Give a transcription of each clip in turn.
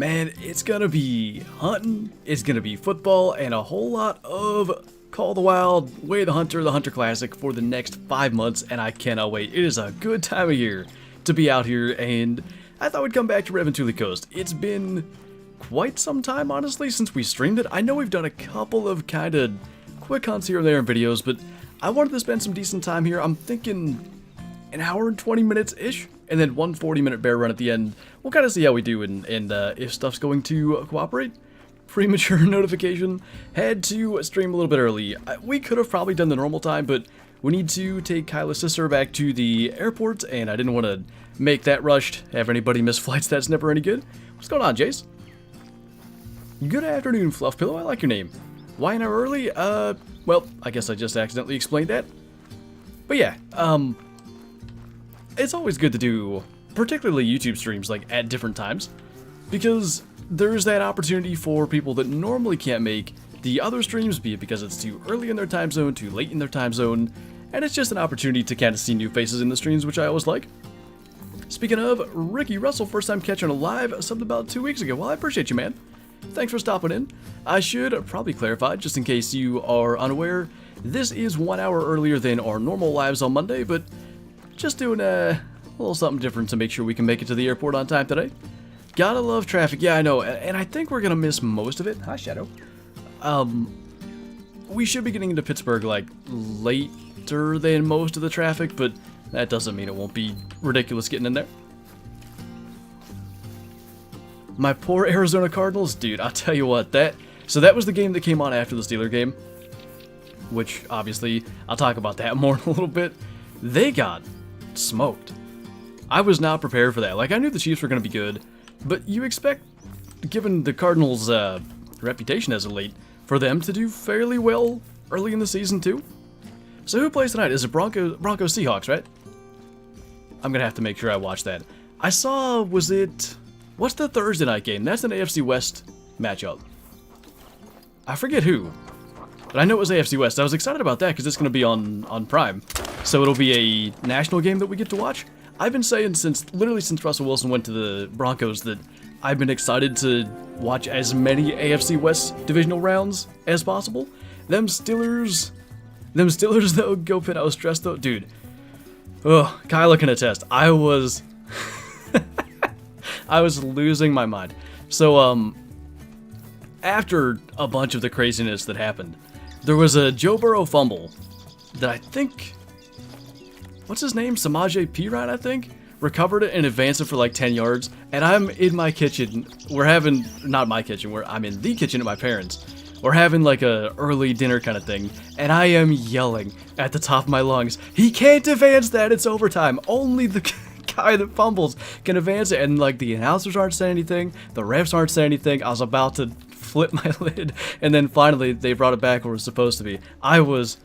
Man, it's gonna be hunting, it's gonna be football, and a whole lot of Call of the Wild, Way of the Hunter Classic for the next 5 months, and I cannot wait. It is a good time of year to be out here, and I thought we'd come back to Revontuli Coast. It's been quite some time, honestly, since we streamed it. I know we've done a couple of kind of quick hunts here and there in videos, but I wanted to spend some decent time here. I'm thinking an hour and 20 minutes-ish, and then one 40-minute bear run at the end. We'll kind of see how we do and if stuff's going to cooperate. Premature notification. Had to stream a little bit early. We could have probably done the normal time, but we need to take Kyla's sister back to the airport, and I didn't want to make that rushed. Have anybody miss flights, that's never any good. What's going on, Jace? Good afternoon, Fluff Pillow. I like your name. Why an hour early? Well, I guess I just accidentally explained that. But yeah, it's always good to do, particularly YouTube streams, like, at different times, because there's that opportunity for people that normally can't make the other streams, be it because it's too early in their time zone, too late in their time zone, and it's just an opportunity to kind of see new faces in the streams, which I always like. Speaking of, Ricky Russell, first time catching a live, subbed about 2 weeks ago. Well, I appreciate you, man. Thanks for stopping in. I should probably clarify, just in case you are unaware, this is 1 hour earlier than our normal lives on Monday, but just doing a little something different to make sure we can make it to the airport on time today. Gotta love traffic. Yeah, I know, and I think we're gonna miss most of it. Hi, Shadow. We should be getting into Pittsburgh, like, later than most of the traffic, but that doesn't mean it won't be ridiculous getting in there. My poor Arizona Cardinals, dude, I'll tell you what, so that was the game that came on after the Steeler game, which, obviously, I'll talk about that more in a little bit. They got smoked. I was not prepared for that. Like, I knew the Chiefs were going to be good, but you expect, given the Cardinals' reputation as of late, for them to do fairly well early in the season, too. So who plays tonight? Is it Broncos Seahawks, right? I'm going to have to make sure I watch that. I saw, what's the Thursday night game? That's an AFC West matchup. I forget who, but I know it was AFC West. I was excited about that because it's going to be on Prime. So it'll be a national game that we get to watch. I've been saying literally since Russell Wilson went to the Broncos that I've been excited to watch as many AFC West divisional rounds as possible. Them Steelers though, go Pitt. I was stressed though. Dude. Oh, Kyla can attest. I was losing my mind. So, after a bunch of the craziness that happened, there was a Joe Burrow fumble that I think, what's his name? Samaje Perine, I think, recovered it and advanced it for like 10 yards. And I'm in my kitchen. Not my kitchen, I'm in the kitchen at my parents'. We're having like a early dinner kind of thing. And I am yelling at the top of my lungs, he can't advance that, it's overtime. Only the guy that fumbles can advance it. And like the announcers aren't saying anything, the refs aren't saying anything. I was about to flip my lid, and then finally they brought it back where it was supposed to be. I was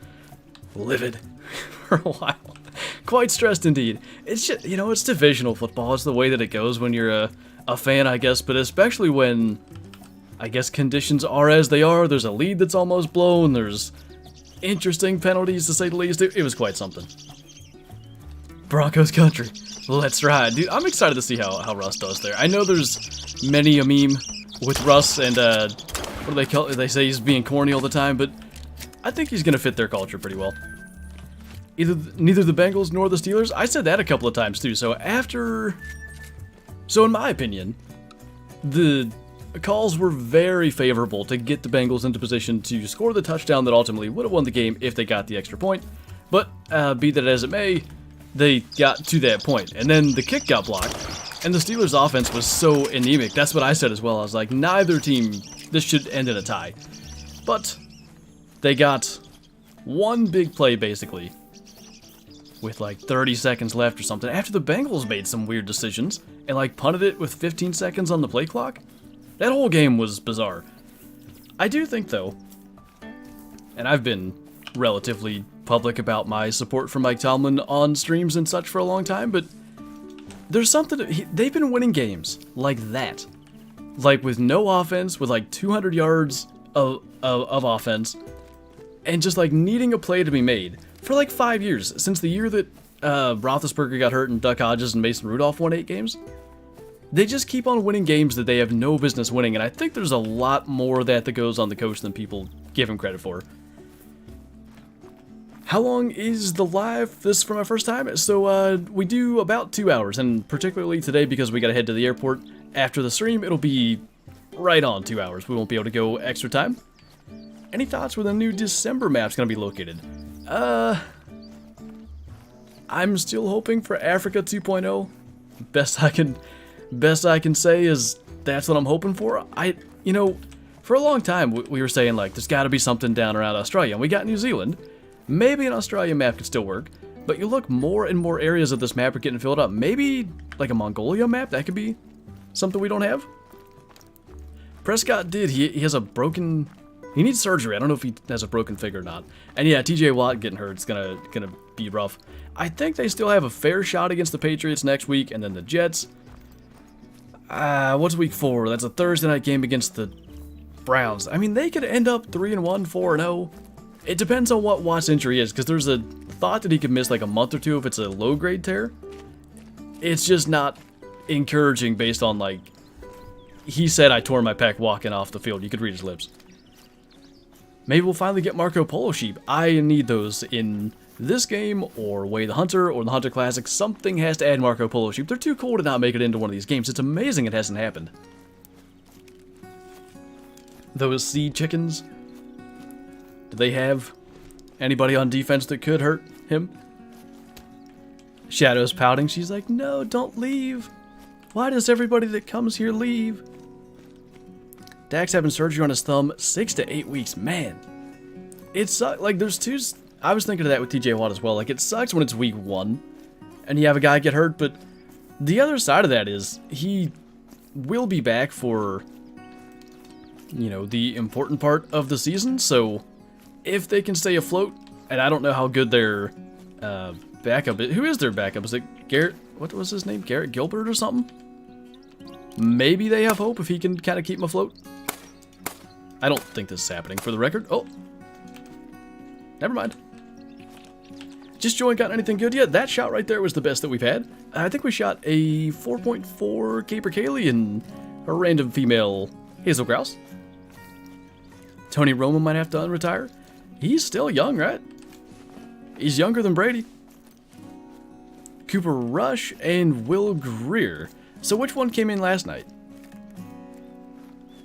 livid for a while. Quite stressed indeed. It's just, you know, it's divisional football. It's the way that it goes when you're a fan, I guess, but especially when, I guess, conditions are as they are. There's a lead that's almost blown. There's interesting penalties, to say the least. It was quite something. Broncos country. Let's ride. Dude, I'm excited to see how Russ does there. I know there's many a meme with Russ, and what do they call it? They say he's being corny all the time, but I think he's going to fit their culture pretty well. Neither the Bengals nor the Steelers. I said that a couple of times too. So in my opinion, the calls were very favorable to get the Bengals into position to score the touchdown that ultimately would have won the game if they got the extra point. But be that as it may, they got to that point, and then the kick got blocked, and the Steelers' offense was so anemic. That's what I said as well. I was like, neither team, this should end in a tie. But they got one big play basically, with like 30 seconds left or something, after the Bengals made some weird decisions and like punted it with 15 seconds on the play clock. That whole game was bizarre. I do think though, and I've been relatively public about my support for Mike Tomlin on streams and such for a long time, but there's something, they've been winning games like that. Like with no offense, with like 200 yards of offense, and just like needing a play to be made for like 5 years, since the year that Roethlisberger got hurt and Duck Hodges and Mason Rudolph won 8 games. They just keep on winning games that they have no business winning, and I think there's a lot more of that goes on the coach than people give him credit for. How long is the live? This is for my first time, so we do about 2 hours, and particularly today because we gotta head to the airport. After the stream, it'll be right on 2 hours. We won't be able to go extra time. Any thoughts where the new December map's gonna be located? I'm still hoping for Africa 2.0. Best I can say is that's what I'm hoping for. You know, for a long time we were saying like there's got to be something down around Australia, and we got New Zealand. Maybe an Australian map could still work, but you look, more and more areas of this map are getting filled up. Maybe like a Mongolia map, that could be something we don't have. Prescott did. He has a broken. He needs surgery. I don't know if he has a broken figure or not. And yeah, TJ Watt getting hurt. It's gonna be rough. I think they still have a fair shot against the Patriots next week, and then the Jets. What's week 4? That's a Thursday night game against the Browns. I mean, they could end up 3-1, 4-0. It depends on what Watt's injury is, because there's a thought that he could miss like a month or two if it's a low-grade tear. It's just not encouraging based on, like, he said I tore my pec walking off the field. You could read his lips. Maybe we'll finally get Marco Polo sheep. I need those in this game, or Way the Hunter, or the Hunter Classic. Something has to add Marco Polo sheep. They're too cool to not make it into one of these games. It's amazing it hasn't happened. Those sea chickens. Do they have anybody on defense that could hurt him? Shadow's pouting. She's like, no, don't leave. Why does everybody that comes here leave? Dax having surgery on his thumb, 6 to 8 weeks. Man, it sucks. Like, there's two. I was thinking of that with TJ Watt as well. Like, it sucks when it's week 1 and you have a guy get hurt, but the other side of that is he will be back for, you know, the important part of the season. So if they can stay afloat, and I don't know how good their backup is. Who is their backup? Is it Garrett? What was his name? Garrett Gilbert or something? Maybe they have hope if he can kind of keep them afloat. I don't think this is happening, for the record. Oh. Never mind. Just joined, got anything good yet? That shot right there was the best that we've had. I think we shot a 4.4 Caper Kaylee and a random female Hazel Grouse. Tony Romo might have to unretire. He's still young, right? He's younger than Brady. Cooper Rush and Will Greer. So which one came in last night?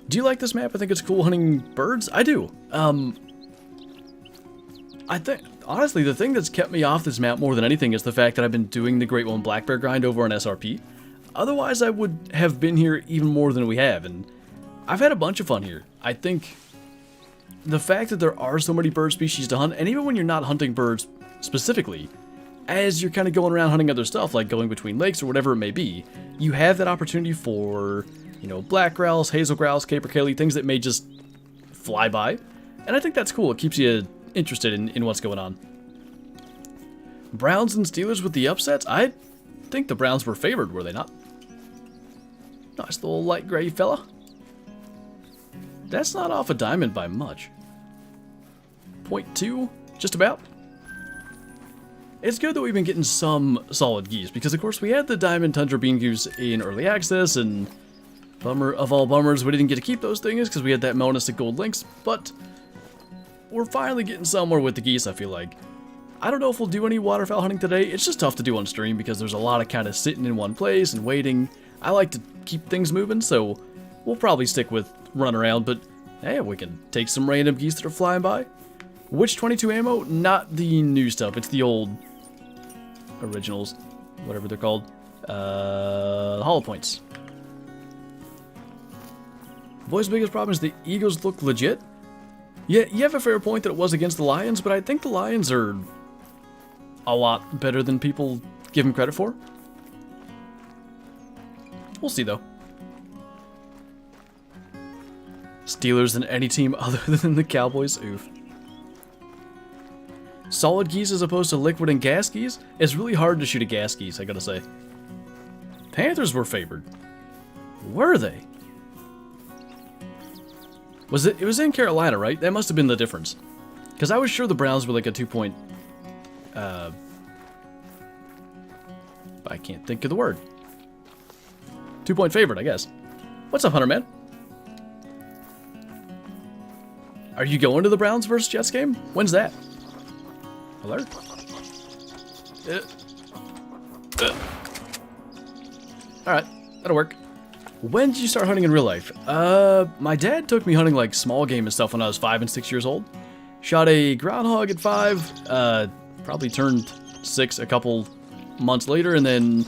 Do you like this map? I think it's cool hunting birds. I do. I think, honestly, the thing that's kept me off this map more than anything is the fact that I've been doing the Great One Black Bear grind over on SRP. Otherwise, I would have been here even more than we have, and I've had a bunch of fun here. I think the fact that there are so many bird species to hunt, and even when you're not hunting birds specifically, as you're kind of going around hunting other stuff, like going between lakes or whatever it may be, you have that opportunity for, you know, black grouse, hazel grouse, caper kaylee, things that may just fly by. And I think that's cool. It keeps you interested in what's going on. Browns and Steelers with the upsets? I think the Browns were favored, were they not? Nice little light gray fella. That's not off a diamond by much. 0.2, just about. It's good that we've been getting some solid geese, because of course we had the Diamond Tundra Bean Goose in early access, and bummer of all bummers, we didn't get to keep those things because we had that Melanistic Gold Lynx, but we're finally getting somewhere with the geese, I feel like. I don't know if we'll do any waterfowl hunting today. It's just tough to do on stream because there's a lot of kind of sitting in one place and waiting. I like to keep things moving, so we'll probably stick with run around, but hey, we can take some random geese that are flying by. Which 22 ammo? Not the new stuff, it's the old originals, whatever they're called. Hollow points. Boy's biggest problem is the Eagles look legit. Yeah, you have a fair point that it was against the Lions, but I think the Lions are a lot better than people give them credit for. We'll see, though. Steelers than any team other than the Cowboys? Oof. Solid geese as opposed to liquid and gas geese? It's really hard to shoot a gas geese, I gotta say. Panthers were favored. Were they? Was it? It was in Carolina, right? That must have been the difference. Because I was sure the Browns were like a 2-point... I can't think of the word. 2-point favorite, I guess. What's up, Hunter Man? Are you going to the Browns versus Jets game? When's that? Alert. Alright, that'll work. When did you start hunting in real life? My dad took me hunting like small game and stuff when I was 5 and 6 years old. Shot a groundhog at 5, probably turned 6 a couple months later, and then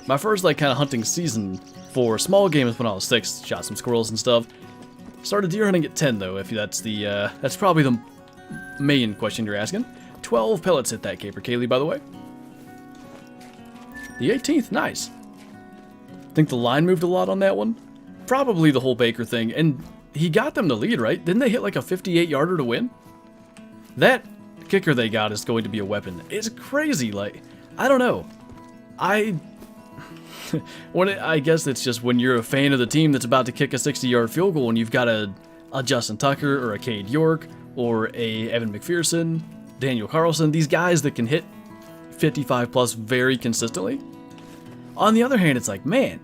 my first like kind of hunting season for small game was when I was 6. Shot some squirrels and stuff. Started deer hunting at 10 though, if that's the, that's probably the main question you're asking. 12 pellets hit that caper Kaylee, by the way. The 18th, nice. Think the line moved a lot on that one? Probably the whole Baker thing, and he got them to lead, right? Didn't they hit like a 58-yarder to win? That kicker they got is going to be a weapon. It's crazy, like, I don't know. I guess it's just when you're a fan of the team that's about to kick a 60-yard field goal and you've got a Justin Tucker or a Cade York or a Evan McPherson, Daniel Carlson, these guys that can hit 55 plus very consistently. On the other hand, it's like, man,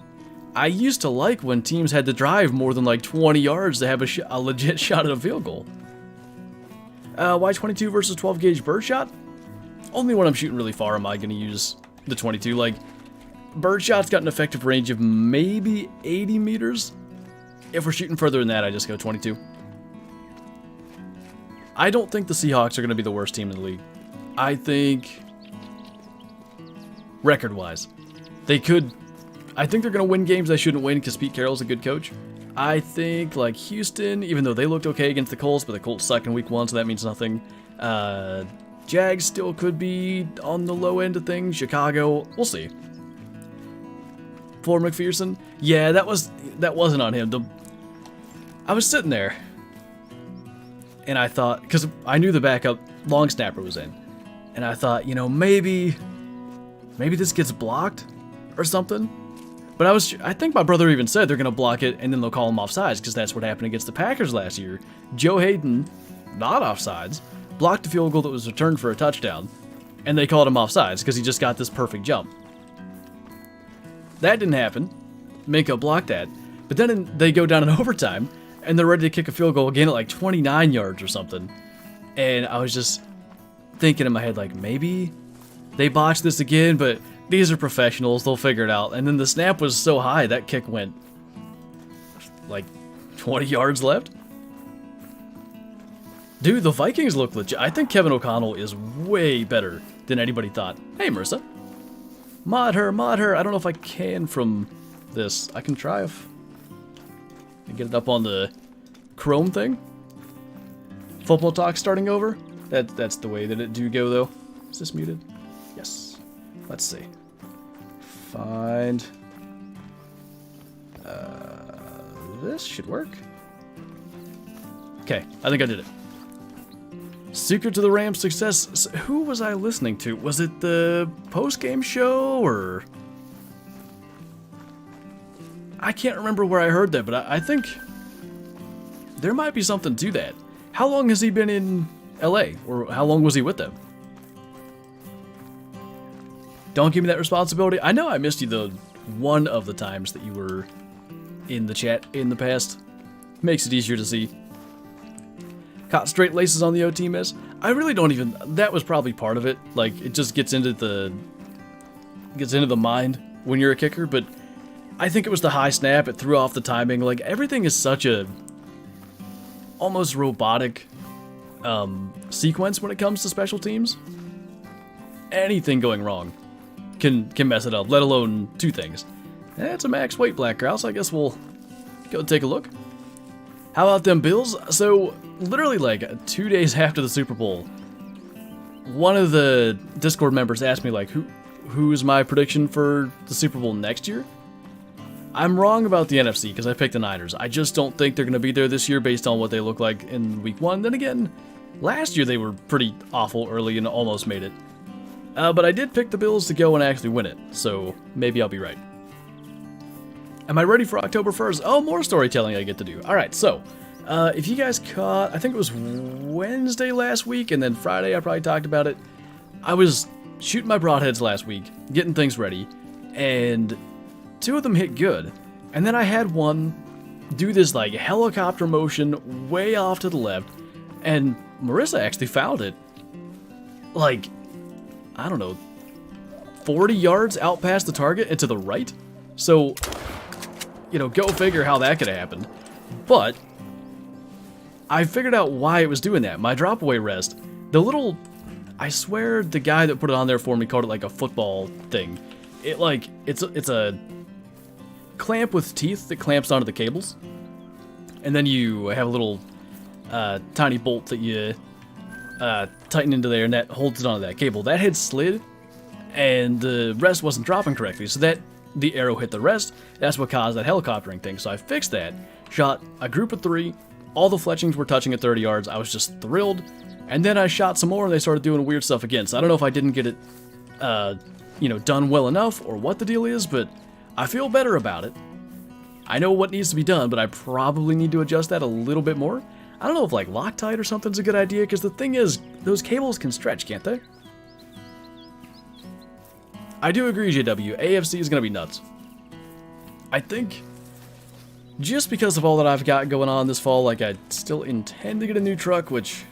I used to like when teams had to drive more than like 20 yards to have a legit shot at a field goal. Why 22 versus 12 gauge birdshot? Only when I'm shooting really far am I going to use the 22. Like, birdshot's got an effective range of maybe 80 meters. If we're shooting further than that, I just go 22. I don't think the Seahawks are going to be the worst team in the league. I think, record-wise, they could. I think they're going to win games they shouldn't win because Pete Carroll's a good coach. I think, like, Houston, even though they looked okay against the Colts, but the Colts suck in week 1, so that means nothing. Jags still could be on the low end of things. Chicago, we'll see. For McPherson, yeah, that wasn't on him. I was sitting there, and I thought, because I knew the backup long snapper was in, and I thought, you know, maybe this gets blocked or something. But I think my brother even said they're going to block it and then they'll call him offsides because that's what happened against the Packers last year. Joe Hayden, not offsides, blocked a field goal that was returned for a touchdown, and they called him offsides because he just got this perfect jump. That didn't happen. Minka blocked that. But then they go down in overtime, and they're ready to kick a field goal again at like 29 yards or something. And I was just thinking in my head, like, maybe they botched this again, but these are professionals, they'll figure it out. And then the snap was so high, that kick went like 20 yards left. Dude, the Vikings look legit. I think Kevin O'Connell is way better than anybody thought. Hey, Marissa. Mod her. I don't know if I can from this. I can try if I get it up on the Chrome thing. Football talk starting over. That's the way that it do go, though. Is this muted? Yes. Let's see. Find. This should work. Okay, I think I did it. Secret to the Rams' success. Who was I listening to? Was it the post-game show, or... I can't remember where I heard that, but I think there might be something to that. How long has he been in LA? Or how long was he with them? Don't give me that responsibility. I know I missed you the one of the times that you were in the chat in the past. Makes it easier to see. Caught straight laces on the OT miss. I really don't even... That was probably part of it. Like, it just gets into the mind when you're a kicker, but I think it was the high snap. It threw off the timing. Like, everything is such a almost robotic sequence when it comes to special teams. Anything going wrong can mess it up, let alone two things. It's a max weight black grouse. I guess we'll go take a look. How about them Bills? So, literally like 2 days after the Super Bowl, one of the Discord members asked me, like, who's my prediction for the Super Bowl next year? I'm wrong about the NFC because I picked the Niners. I just don't think they're going to be there this year based on what they look like in week 1. Then again, last year they were pretty awful early and almost made it. But I did pick the Bills to go and actually win it, so maybe I'll be right. Am I ready for October 1st? Oh, more storytelling I get to do. Alright, so, if you guys caught, I think it was Wednesday last week, and then Friday I probably talked about it. I was shooting my broadheads last week, getting things ready, and 2 of them hit good. And then I had one do this like helicopter motion way off to the left, and Marissa actually found it. Like, I don't know, 40 yards out past the target and to the right. So, you know, go figure how that could have happened. But I figured out why it was doing that. My drop away rest, the little, I swear the guy that put it on there for me called it like a football thing. It's a clamp with teeth that clamps onto the cables, and then you have a little tiny bolt that you tighten into there, and that holds it onto that cable. That had slid, and the rest wasn't dropping correctly, so that the arrow hit the rest. That's what caused that helicoptering thing. So I fixed that, shot a group of 3, all the fletchings were touching at 30 yards. I was just thrilled, and then I shot some more, and they started doing weird stuff again. So I don't know if I didn't get it done well enough or what the deal is, but I feel better about it. I know what needs to be done, but I probably need to adjust that a little bit more. I don't know if like Loctite or something's a good idea, because the thing is, those cables can stretch, can't they? I do agree, JW. AFC is going to be nuts. I think just because of all that I've got going on this fall, like I still intend to get a new truck, which,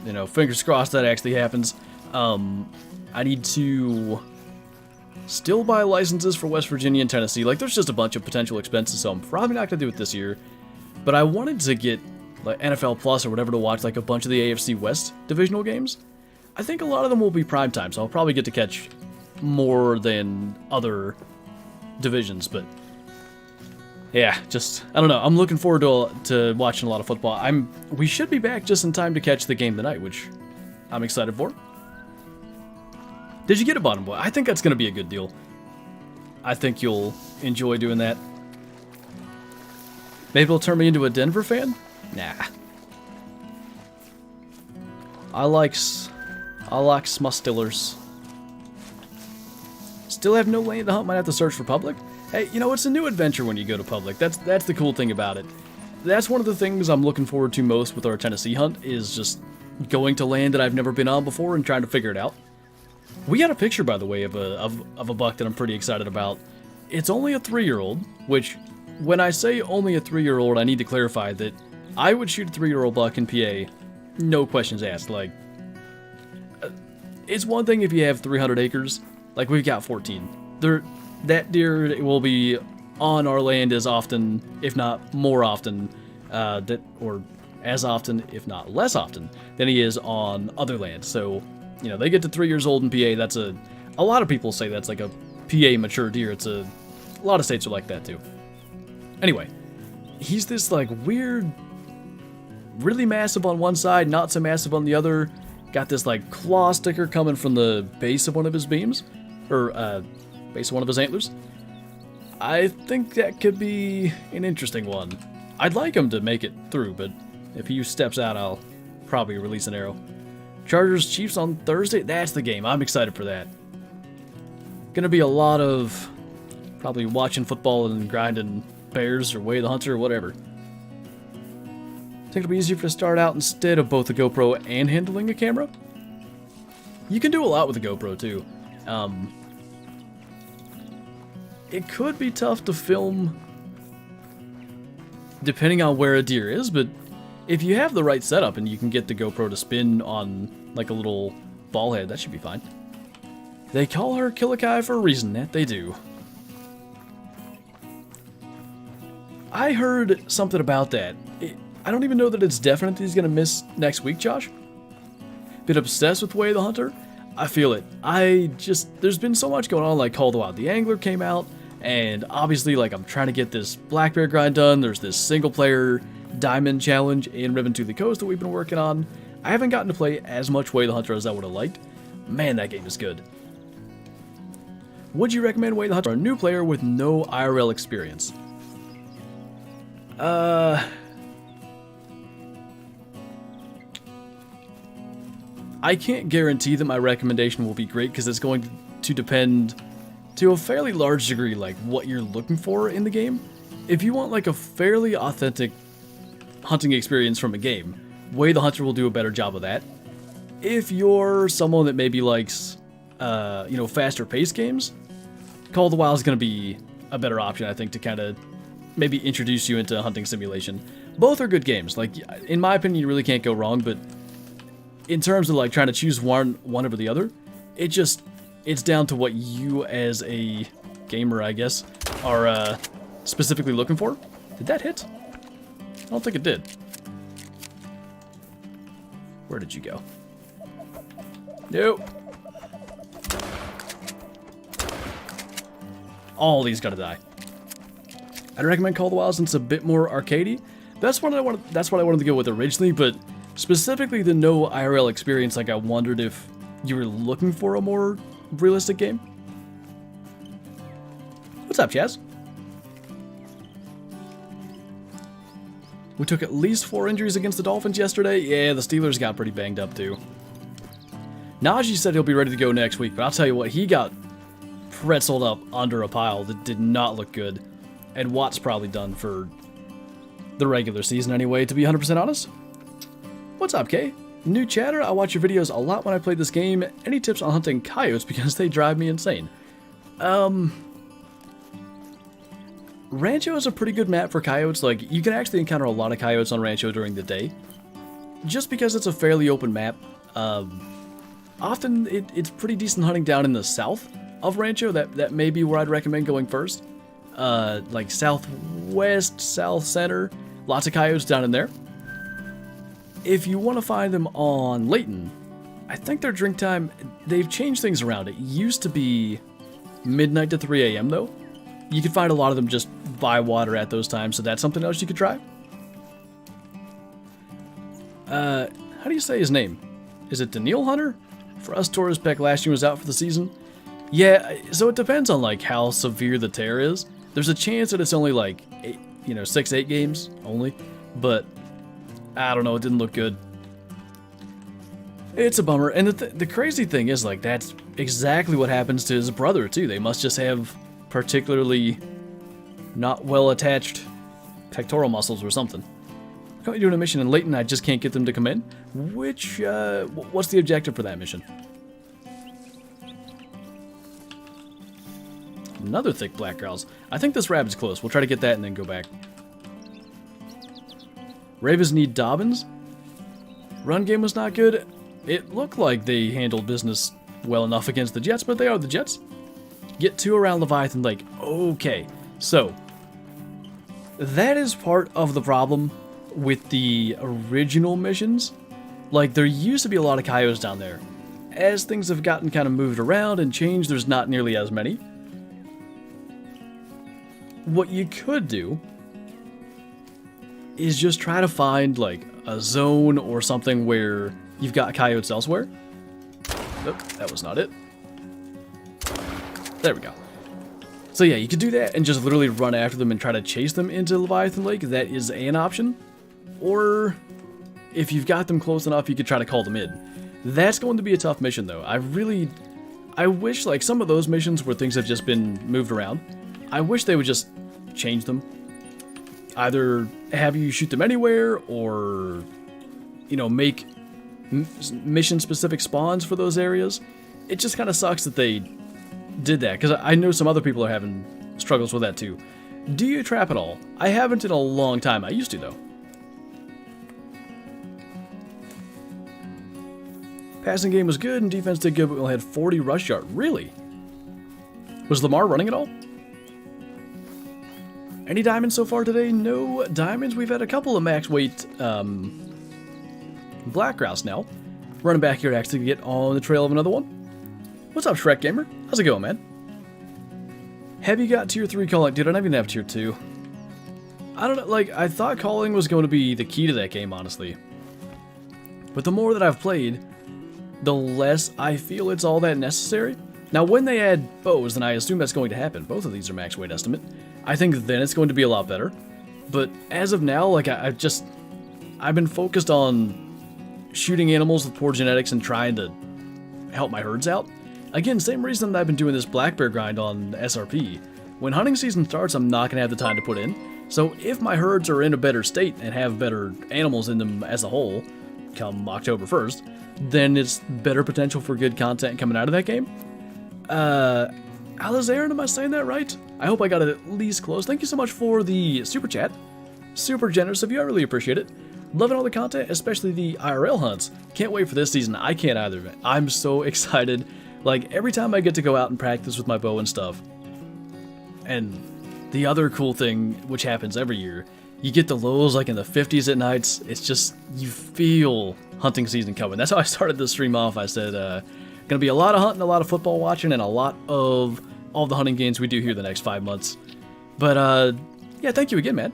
you know, fingers crossed that actually happens. I need to still buy licenses for West Virginia and Tennessee. Like, there's just a bunch of potential expenses, so I'm probably not going to do it this year. But I wanted to get like NFL Plus or whatever to watch like a bunch of the AFC West divisional games. I think a lot of them will be primetime, so I'll probably get to catch more than other divisions. But yeah, just, I don't know. I'm looking forward to watching a lot of football. We should be back just in time to catch the game tonight, which I'm excited for. Did you get a bottom boy? I think that's going to be a good deal. I think you'll enjoy doing that. Maybe it'll turn me into a Denver fan? Nah. I like Smustillers. Still have no lane to hunt, might have to search for public. Hey, you know, it's a new adventure when you go to public. That's the cool thing about it. That's one of the things I'm looking forward to most with our Tennessee hunt, is just going to land that I've never been on before and trying to figure it out. We got a picture, by the way, of a buck that I'm pretty excited about. It's only a 3-year-old, which, when I say only a 3-year-old, I need to clarify that I would shoot a 3-year-old buck in PA, no questions asked. Like, it's one thing if you have 300 acres, like we've got 14. That deer will be on our land as often, if not more often, or as often, if not less often, than he is on other land. So, you know, they get to 3 years old in PA. That's a lot of people say that's like a PA mature deer. A lot of states are like that too. Anyway, he's this like weird, really massive on one side, not so massive on the other. Got this like claw sticker coming from the base of one of his beams, or base of one of his antlers. I think that could be an interesting one. I'd like him to make it through, but if he steps out, I'll probably release an arrow. Chargers Chiefs on Thursday. That's the game. I'm excited for that. Gonna be a lot of probably watching football and grinding bears or Way the Hunter or whatever. Think it'll be easier to start out instead of both a GoPro and handling a camera? You can do a lot with a GoPro too. It could be tough to film depending on where a deer is, but if you have the right setup and you can get the GoPro to spin on like a little ball head, that should be fine. They call her Killikai for a reason, that they do. I heard something about that. I don't even know that it's definite that he's going to miss next week, Josh. Been obsessed with Way the Hunter. I feel it. There's been so much going on, like Call the Wild the Angler came out, and obviously, like, I'm trying to get this black bear grind done. There's this single player diamond challenge in Revontuli Coast that we've been working on. I haven't gotten to play as much Way the Hunter as I would have liked. Man, that game is good. Would you recommend Way the Hunter for a new player with no IRL experience? I can't guarantee that my recommendation will be great, because it's going to depend to a fairly large degree like what you're looking for in the game. If you want like a fairly authentic hunting experience from a game, Way the Hunter will do a better job of that. If you're someone that maybe likes faster paced games, Call of the Wild is going to be a better option, I think, to kind of maybe introduce you into hunting simulation. Both are good games. Like, in my opinion, you really can't go wrong, but in terms of like trying to choose one over the other, it's down to what you as a gamer, I guess, are specifically looking for. Did that hit? I don't think it did. Where did you go? Nope. All these gotta die. I'd recommend Call of the Wild since it's a bit more arcadey. That's what I wanted to go with originally, but specifically the no IRL experience, like I wondered if you were looking for a more realistic game. What's up, Chaz? We took at least 4 injuries against the Dolphins yesterday. Yeah, the Steelers got pretty banged up too. Najee said he'll be ready to go next week, but I'll tell you what, he got pretzeled up under a pile that did not look good. And Watt's probably done for the regular season anyway, to be 100% honest. What's up, Kay? New chatter, I watch your videos a lot when I play this game. Any tips on hunting coyotes because they drive me insane? Rancho is a pretty good map for coyotes. Like, you can actually encounter a lot of coyotes on Rancho during the day. Just because it's a fairly open map. Often it's pretty decent hunting down in the south of Rancho. That may be where I'd recommend going first. Like southwest, south center. Lots of coyotes down in there. If you want to find them on Layton, I think their drink time, they've changed things around. It used to be midnight to 3 a.m. though. You can find a lot of them just by water at those times, so that's something else you could try. How do you say his name? Is it Daniil Hunter? For us, Torres Peck last year was out for the season. Yeah, so it depends on like how severe the tear is. There's a chance that it's only like 6-8 games only, but I don't know, it didn't look good. It's a bummer, and the crazy thing is, like, that's exactly what happens to his brother too. They must just have particularly not well attached pectoral muscles or something. I'm currently doing a mission in Layton, I just can't get them to come in. What's the objective for that mission? Another thick black grouse. I think this rabbit's close. We'll try to get that and then go back. Ravens need Dobbins. Run game was not good. It looked like they handled business well enough against the Jets, but they are the Jets. Get 2 around Leviathan Lake. Okay, so that is part of the problem with the original missions. Like, there used to be a lot of coyotes down there. As things have gotten kind of moved around and changed, there's not nearly as many. What you could do is just try to find like a zone or something where you've got coyotes elsewhere. Nope, that was not it. There we go. So yeah, you could do that and just literally run after them and try to chase them into Leviathan Lake. That is an option. Or if you've got them close enough, you could try to call them in. That's going to be a tough mission though. I wish like some of those missions where things have just been moved around, I wish they would just change them. Either have you shoot them anywhere, or, make mission-specific spawns for those areas. It just kind of sucks that they did that, because I know some other people are having struggles with that too. Do you trap at all? I haven't in a long time. I used to, though. Passing game was good, and defense did good, but we only had 40 rush yard. Really? Was Lamar running at all? Any diamonds so far today? No diamonds. We've had a couple of max weight black grouse now. Running back here to actually get on the trail of another one. What's up, Shrek Gamer? How's it going, man? Have you got tier 3 calling? Dude, I don't even have tier 2. I don't know, like, I thought calling was going to be the key to that game, honestly. But the more that I've played, the less I feel it's all that necessary. Now, when they add bows, then I assume that's going to happen. Both of these are max weight estimate. I think then it's going to be a lot better. But as of now, like, I've been focused on shooting animals with poor genetics and trying to help my herds out. Again, same reason that I've been doing this black bear grind on SRP. When hunting season starts, I'm not going to have the time to put in. So if my herds are in a better state and have better animals in them as a whole, come October 1st, then it's better potential for good content coming out of that game. Alizarin, am I saying that right? I hope I got it at least close. Thank you so much for the super chat. Super generous of you, I really appreciate it. Loving all the content, especially the IRL hunts. Can't wait for this season. I can't either. I'm so excited. Like, every time I get to go out and practice with my bow and stuff. And the other cool thing, which happens every year, you get the lows like in the 50s at nights. It's just, you feel hunting season coming. That's how I started this stream off. I said, gonna be a lot of hunting, a lot of football watching, and a lot of all the hunting games we do here the next 5 months. But, yeah, thank you again, man.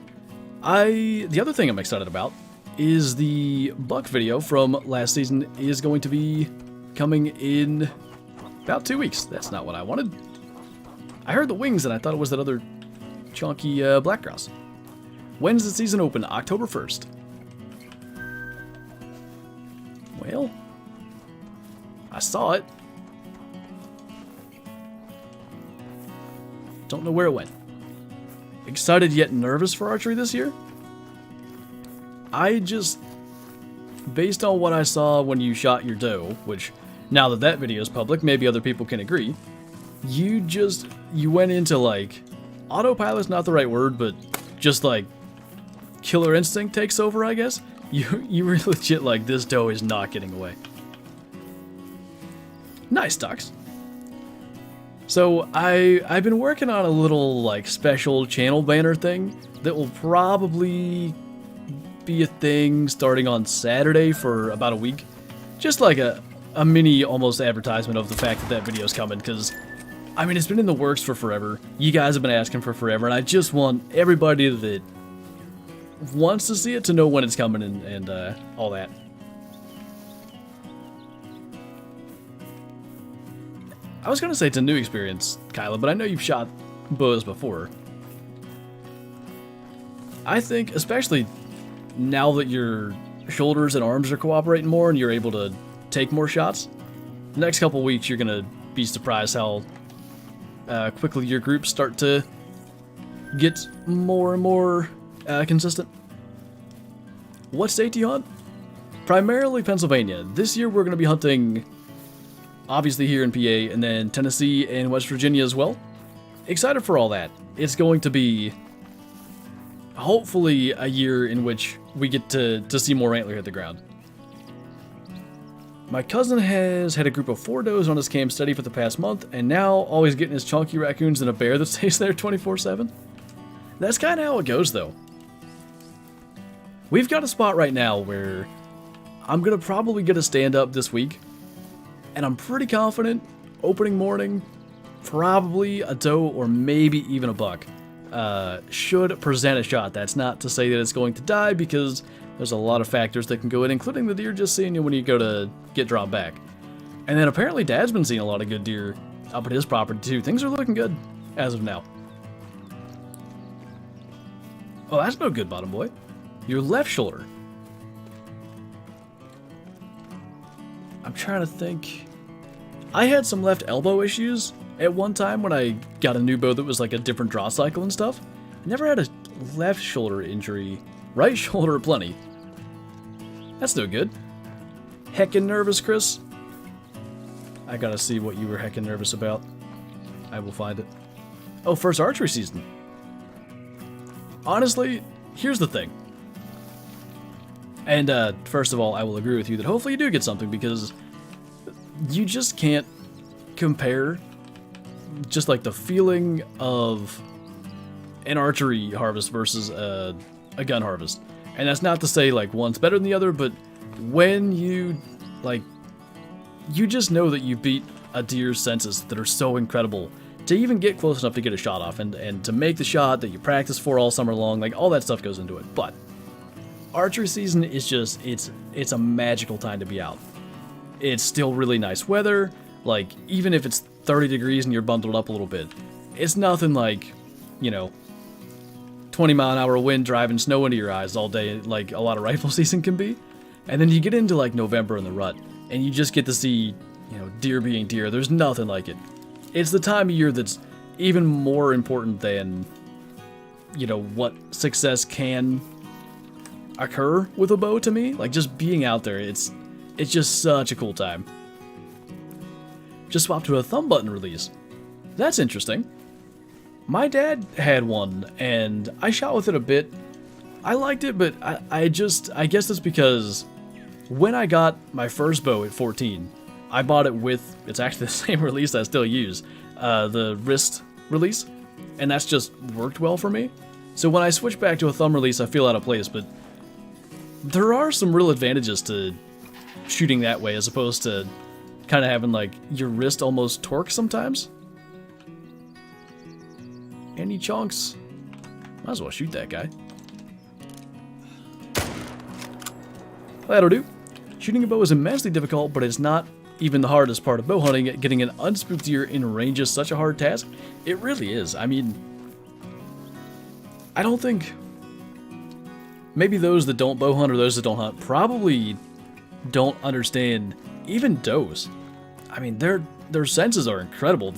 The other thing I'm excited about is the buck video from last season is going to be coming in about 2 weeks. That's not what I wanted. I heard the wings and I thought it was that other chunky black grouse. When's the season open? October 1st. Well, I saw it. Don't know where it went. Excited yet nervous for archery this year? I just, based on what I saw when you shot your doe, which now that that video is public, maybe other people can agree, you went into like, autopilot's not the right word, but just like, killer instinct takes over, I guess. You were legit like, this doe is not getting away. Nice, Ducks. So I've been working on a little like special channel banner thing that will probably be a thing starting on Saturday for about a week. Just like a mini almost advertisement of the fact that that video's coming, because I mean, it's been in the works for forever. You guys have been asking for forever, and I just want everybody that wants to see it to know when it's coming and all that. I was going to say it's a new experience, Kyla, but I know you've shot bows before. I think, especially now that your shoulders and arms are cooperating more and you're able to take more shots, the next couple weeks you're going to be surprised how quickly your groups start to get more and more consistent. What state do you hunt? Primarily Pennsylvania. This year we're going to be hunting, obviously here in PA, and then Tennessee and West Virginia as well. Excited for all that. It's going to be, hopefully, a year in which we get to see more antler hit the ground. My cousin has had a group of 4 does on his cam steady for the past month, and now always getting his chunky raccoons and a bear that stays there 24/7. That's kind of how it goes, though. We've got a spot right now where I'm going to probably get a stand-up this week, and I'm pretty confident, opening morning, probably a doe or maybe even a buck should present a shot. That's not to say that it's going to die, because there's a lot of factors that can go in, including the deer just seeing you when you go to get dropped back. And then apparently Dad's been seeing a lot of good deer up at his property too. Things are looking good as of now. Oh, that's no good, bottom boy. Your left shoulder. I'm trying to think. I had some left elbow issues at one time when I got a new bow that was like a different draw cycle and stuff. I never had a left shoulder injury. Right shoulder plenty. That's no good. Heckin' nervous, Chris? I gotta see what you were heckin' nervous about. I will find it. Oh, first archery season. Honestly, here's the thing. And first of all, I will agree with you that hopefully you do get something, because you just can't compare just like the feeling of an archery harvest versus a gun harvest. And that's not to say like one's better than the other, but when you like, you just know that you beat a deer's senses that are so incredible to even get close enough to get a shot off and to make the shot that you practice for all summer long. Like, all that stuff goes into it. But archery season is just, it's a magical time to be out. It's still really nice weather. Like, even if it's 30 degrees and you're bundled up a little bit, it's nothing like, you know, 20-mile-an-hour wind driving snow into your eyes all day like a lot of rifle season can be. And then you get into like November in the rut, and you just get to see, you know, deer being deer. There's nothing like it. It's the time of year that's even more important than, you know, what success can occur with a bow to me. Like, just being out there, it's just such a cool time. Just swapped to a thumb button release. That's interesting. My dad had one, and I shot with it a bit. I liked it, but I guess it's because when I got my first bow at 14, I bought it with, it's actually the same release I still use, the wrist release, and that's just worked well for me. So when I switch back to a thumb release, I feel out of place, but there are some real advantages to shooting that way as opposed to kind of having like your wrist almost torque sometimes. Any chunks? Might as well shoot that guy. That'll do. Shooting a bow is immensely difficult, but it's not even the hardest part of bow hunting. Getting an unspooked deer in range is such a hard task. It really is. I mean, I don't think... Maybe those that don't bow hunt or those that don't hunt probably don't understand even does. I mean, their senses are incredible.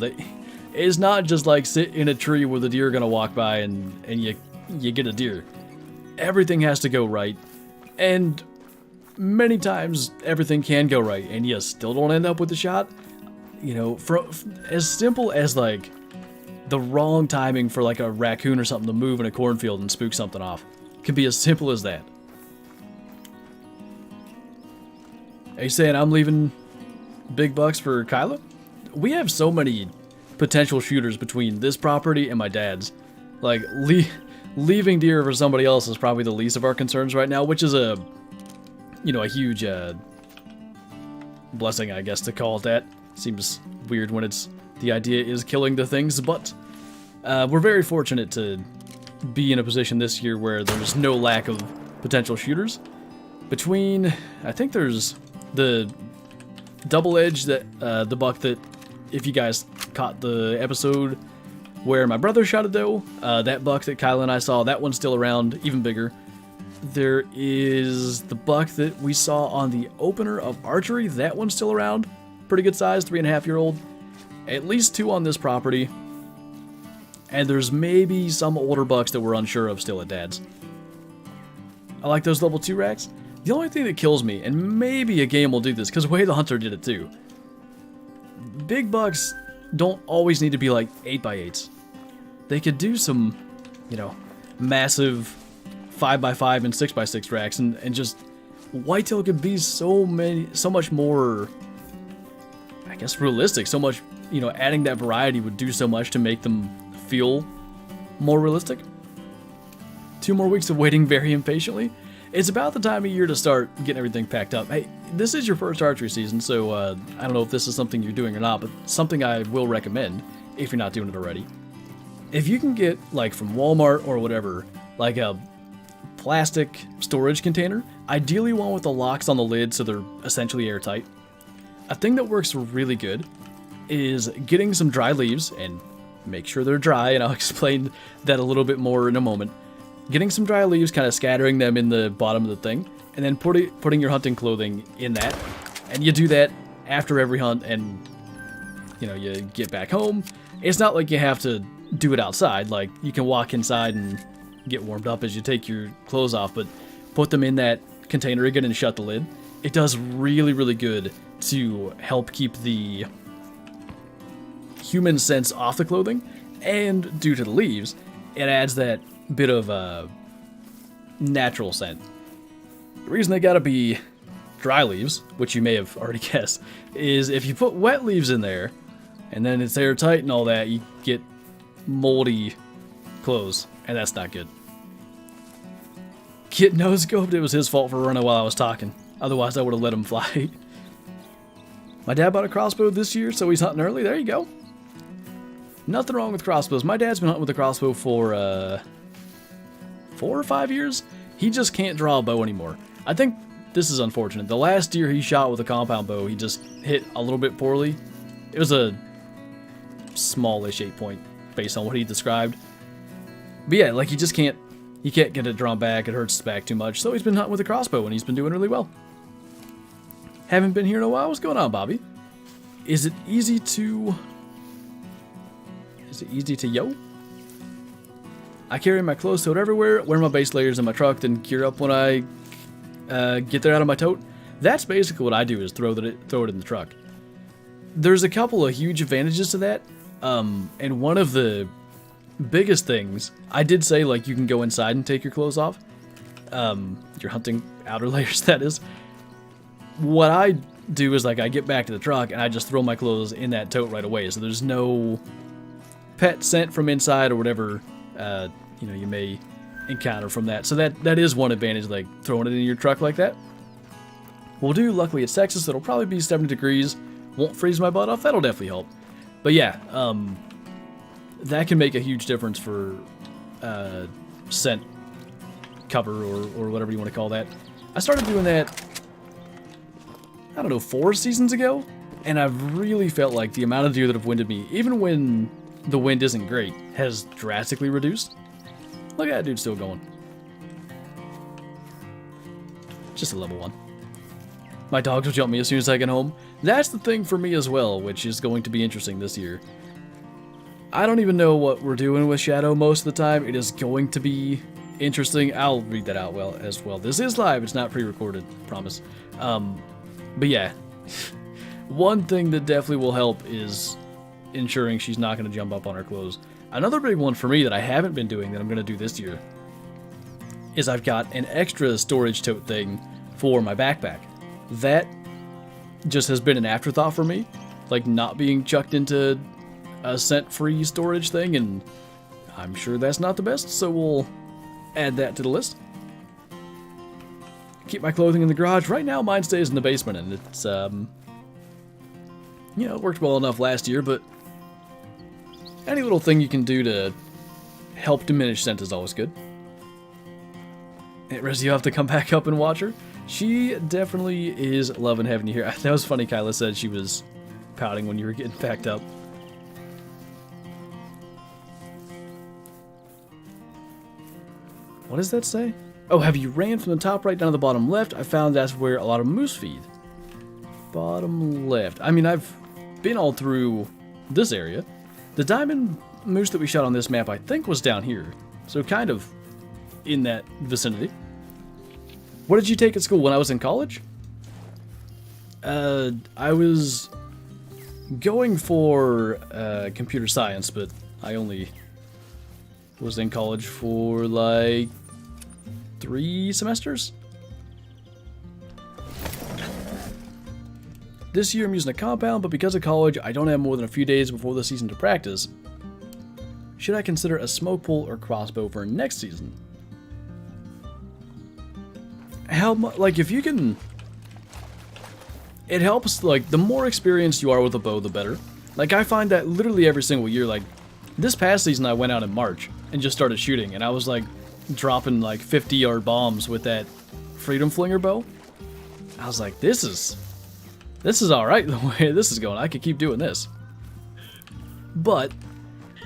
It's not just like sit in a tree where the deer are going to walk by and you get a deer. Everything has to go right. And many times everything can go right and you still don't end up with the shot. You know, as simple as like the wrong timing for like a raccoon or something to move in a cornfield and spook something off. Can be as simple as that. Are you saying I'm leaving big bucks for Kyla? We have so many potential shooters between this property and my dad's. Like, leaving deer for somebody else is probably the least of our concerns right now, which is a huge blessing, I guess, to call it that. Seems weird when the idea is killing the things, but we're very fortunate to be in a position this year where there's no lack of potential shooters. Between, I think there's the double edge that the buck that, if you guys caught the episode where my brother shot a doe, that buck that Kyla and I saw, that one's still around, even bigger. There is the buck that we saw on the opener of archery, that one's still around, pretty good size, 3.5-year-old. At least 2 on this property. And there's maybe some older bucks that we're unsure of still at Dad's. I like those level 2 racks. The only thing that kills me, and maybe a game will do this, because the Hunter did it too. Big bucks don't always need to be like 8x8s. They could do some, massive 5x5 and 6x6 racks, and just whitetail could be so much more, I guess, realistic. So much, adding that variety would do so much to make them feel more realistic. 2 more weeks of waiting very impatiently. It's about the time of year to start getting everything packed up. Hey, this is your first archery season, so I don't know if this is something you're doing or not, but something I will recommend if you're not doing it already. If you can get, like, from Walmart or whatever, like a plastic storage container, ideally one with the locks on the lid so they're essentially airtight. A thing that works really good is getting some dry leaves, and make sure they're dry, and I'll explain that a little bit more in a moment. Getting some dry leaves, kind of scattering them in the bottom of the thing, and then putting your hunting clothing in that. And you do that after every hunt, and you get back home. It's not like you have to do it outside. Like, you can walk inside and get warmed up as you take your clothes off, but put them in that container again and shut the lid. It does really, really good to help keep the human scents off the clothing, and due to the leaves, it adds that bit of natural scent. The reason they gotta be dry leaves, which you may have already guessed, is if you put wet leaves in there, and then it's airtight and all that, you get moldy clothes, and that's not good. Kid no-scoped, it was his fault for running while I was talking. Otherwise, I would have let him fly. My dad bought a crossbow this year, so he's hunting early. There you go. Nothing wrong with crossbows. My dad's been hunting with a crossbow for 4 or 5 years. He just can't draw a bow anymore. I think this is unfortunate. The last deer he shot with a compound bow, he just hit a little bit poorly. It was a smallish 8-point based on what he described. But yeah, like, he can't get it drawn back. It hurts his back too much. So he's been hunting with a crossbow, and he's been doing really well. Haven't been here in a while. What's going on, Bobby? Is it easy to yo? I carry my clothes tote everywhere, wear my base layers in my truck, then gear up when I get there out of my tote. That's basically what I do, is throw it in the truck. There's a couple of huge advantages to that, and one of the biggest things, I did say, like, you can go inside and take your clothes off. Your hunting outer layers, that is. What I do is, like, I get back to the truck and I just throw my clothes in that tote right away. So there's no pet scent from inside or whatever, you know, you may encounter from that. So that is one advantage, like, throwing it in your truck like that. Will do. Luckily, it's Texas. It'll probably be 70 degrees. Won't freeze my butt off. That'll definitely help. But yeah, that can make a huge difference for scent cover or whatever you want to call that. I started doing that, I don't know, 4 seasons ago, and I've really felt like the amount of deer that have winded me, even when the wind isn't great, has drastically reduced. Look at that dude still going. Just a level 1. My dogs will jump me as soon as I get home. That's the thing for me as well, which is going to be interesting this year. I don't even know what we're doing with Shadow most of the time. It is going to be interesting. I'll read that out as well. This is live. It's not pre-recorded. Promise. But yeah, one thing that definitely will help is ensuring she's not going to jump up on her clothes. Another big one for me that I haven't been doing that I'm going to do this year is I've got an extra storage tote thing for my backpack. That just has been an afterthought for me, like not being chucked into a scent-free storage thing, and I'm sure that's not the best, so we'll add that to the list. Keep my clothing in the garage. Right now, mine stays in the basement, and it's, you know, it worked well enough last year, but any little thing you can do to help diminish scent is always good. Hey, Riz, you have to come back up and watch her. She definitely is loving having you here. That was funny, Kyla said she was pouting when you were getting packed up. What does that say? Oh, have you ran from the top right down to the bottom left? I found that's where a lot of moose feed. Bottom left. I mean, I've been all through this area. The diamond moose that we shot on this map, I think, was down here. So kind of in that vicinity. What did you take at school when I was in college? I was going for computer science, but I only was in college for like 3 semesters. This year I'm using a compound, but because of college, I don't have more than a few days before the season to practice. Should I consider a smoke pole or crossbow for next season? How much, like, if you can, it helps, like, the more experienced you are with a bow, the better. Like, I find that literally every single year, like, this past season I went out in March and just started shooting, and I was, like, dropping, like, 50-yard bombs with that Freedom Flinger bow. I was like, this is alright the way this is going. I could keep doing this. But,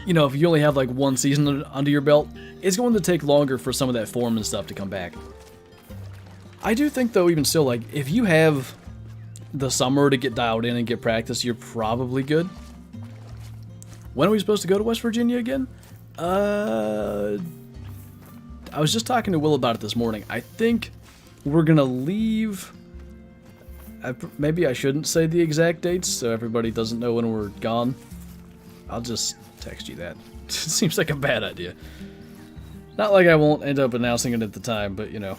you know, if you only have, like, 1 season under your belt, it's going to take longer for some of that form and stuff to come back. I do think, though, even still, like, if you have the summer to get dialed in and get practice, you're probably good. When are we supposed to go to West Virginia again? I was just talking to Will about it this morning. I think we're going to leave. Maybe I shouldn't say the exact dates so everybody doesn't know when we're gone. I'll just text you that. It seems like a bad idea. Not like I won't end up announcing it at the time, but, you know.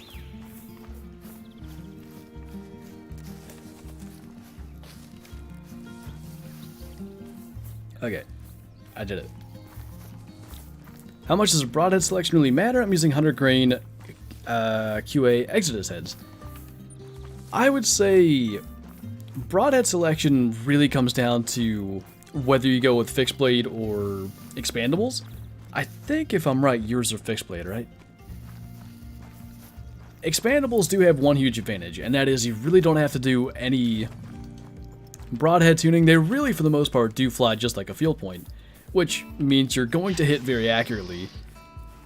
Okay, I did it. How much does a broadhead selection really matter? I'm using 100 grain QA Exodus heads. I would say broadhead selection really comes down to whether you go with fixed blade or expandables. I think if I'm right, yours are fixed blade, right? Expandables do have one huge advantage, and that is you really don't have to do any broadhead tuning. They really, for the most part, do fly just like a field point, which means you're going to hit very accurately,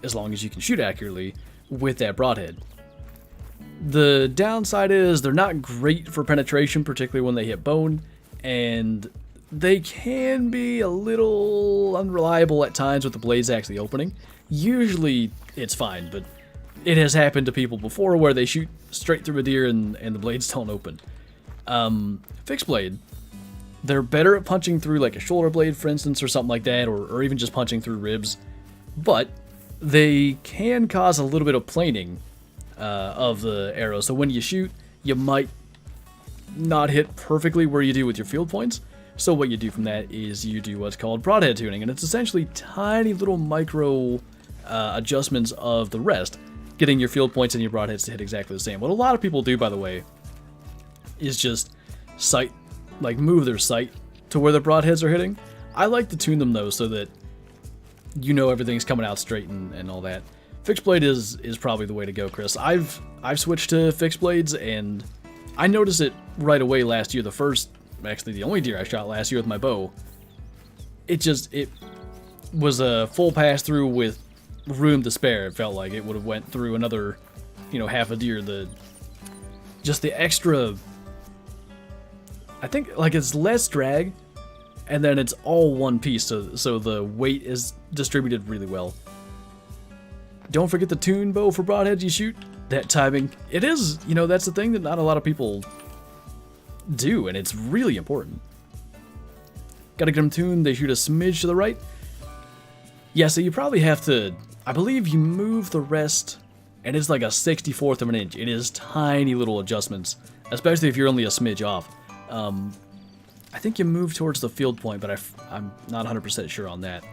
as long as you can shoot accurately, with that broadhead. The downside is they're not great for penetration, particularly when they hit bone, and they can be a little unreliable at times with the blades actually opening. Usually it's fine, but it has happened to people before where they shoot straight through a deer and the blades don't open. Fixed blade, they're better at punching through like a shoulder blade, for instance, or something like that, or even just punching through ribs. but they can cause a little bit of planing of the arrow. So when you shoot, you might not hit perfectly where you do with your field points. So what you do from that is you do what's called broadhead tuning, and it's essentially tiny little micro adjustments of the rest, getting your field points and your broadheads to hit exactly the same. What a lot of people do, by the way, is just move their sight to where the broadheads are hitting. I like to tune them though, so that you know everything's coming out straight and all that. Fixed blade is probably the way to go, Chris. I've switched to fixed blades, and I noticed it right away last year. Actually the only deer I shot last year with my bow. It was a full pass through with room to spare. It felt like it would have went through another, half a deer. The extra, I think, like, it's less drag, and then it's all one piece, so the weight is distributed really well. Don't forget the tune bow for broadheads you shoot. That timing, it is, that's the thing that not a lot of people do, and it's really important. Gotta get them tuned. They shoot a smidge to the right. Yeah, so you probably have to, I believe you move the rest, and it's like a 64th of an inch. It is tiny little adjustments, especially if you're only a smidge off. I think you move towards the field point, but I'm not 100% sure on that.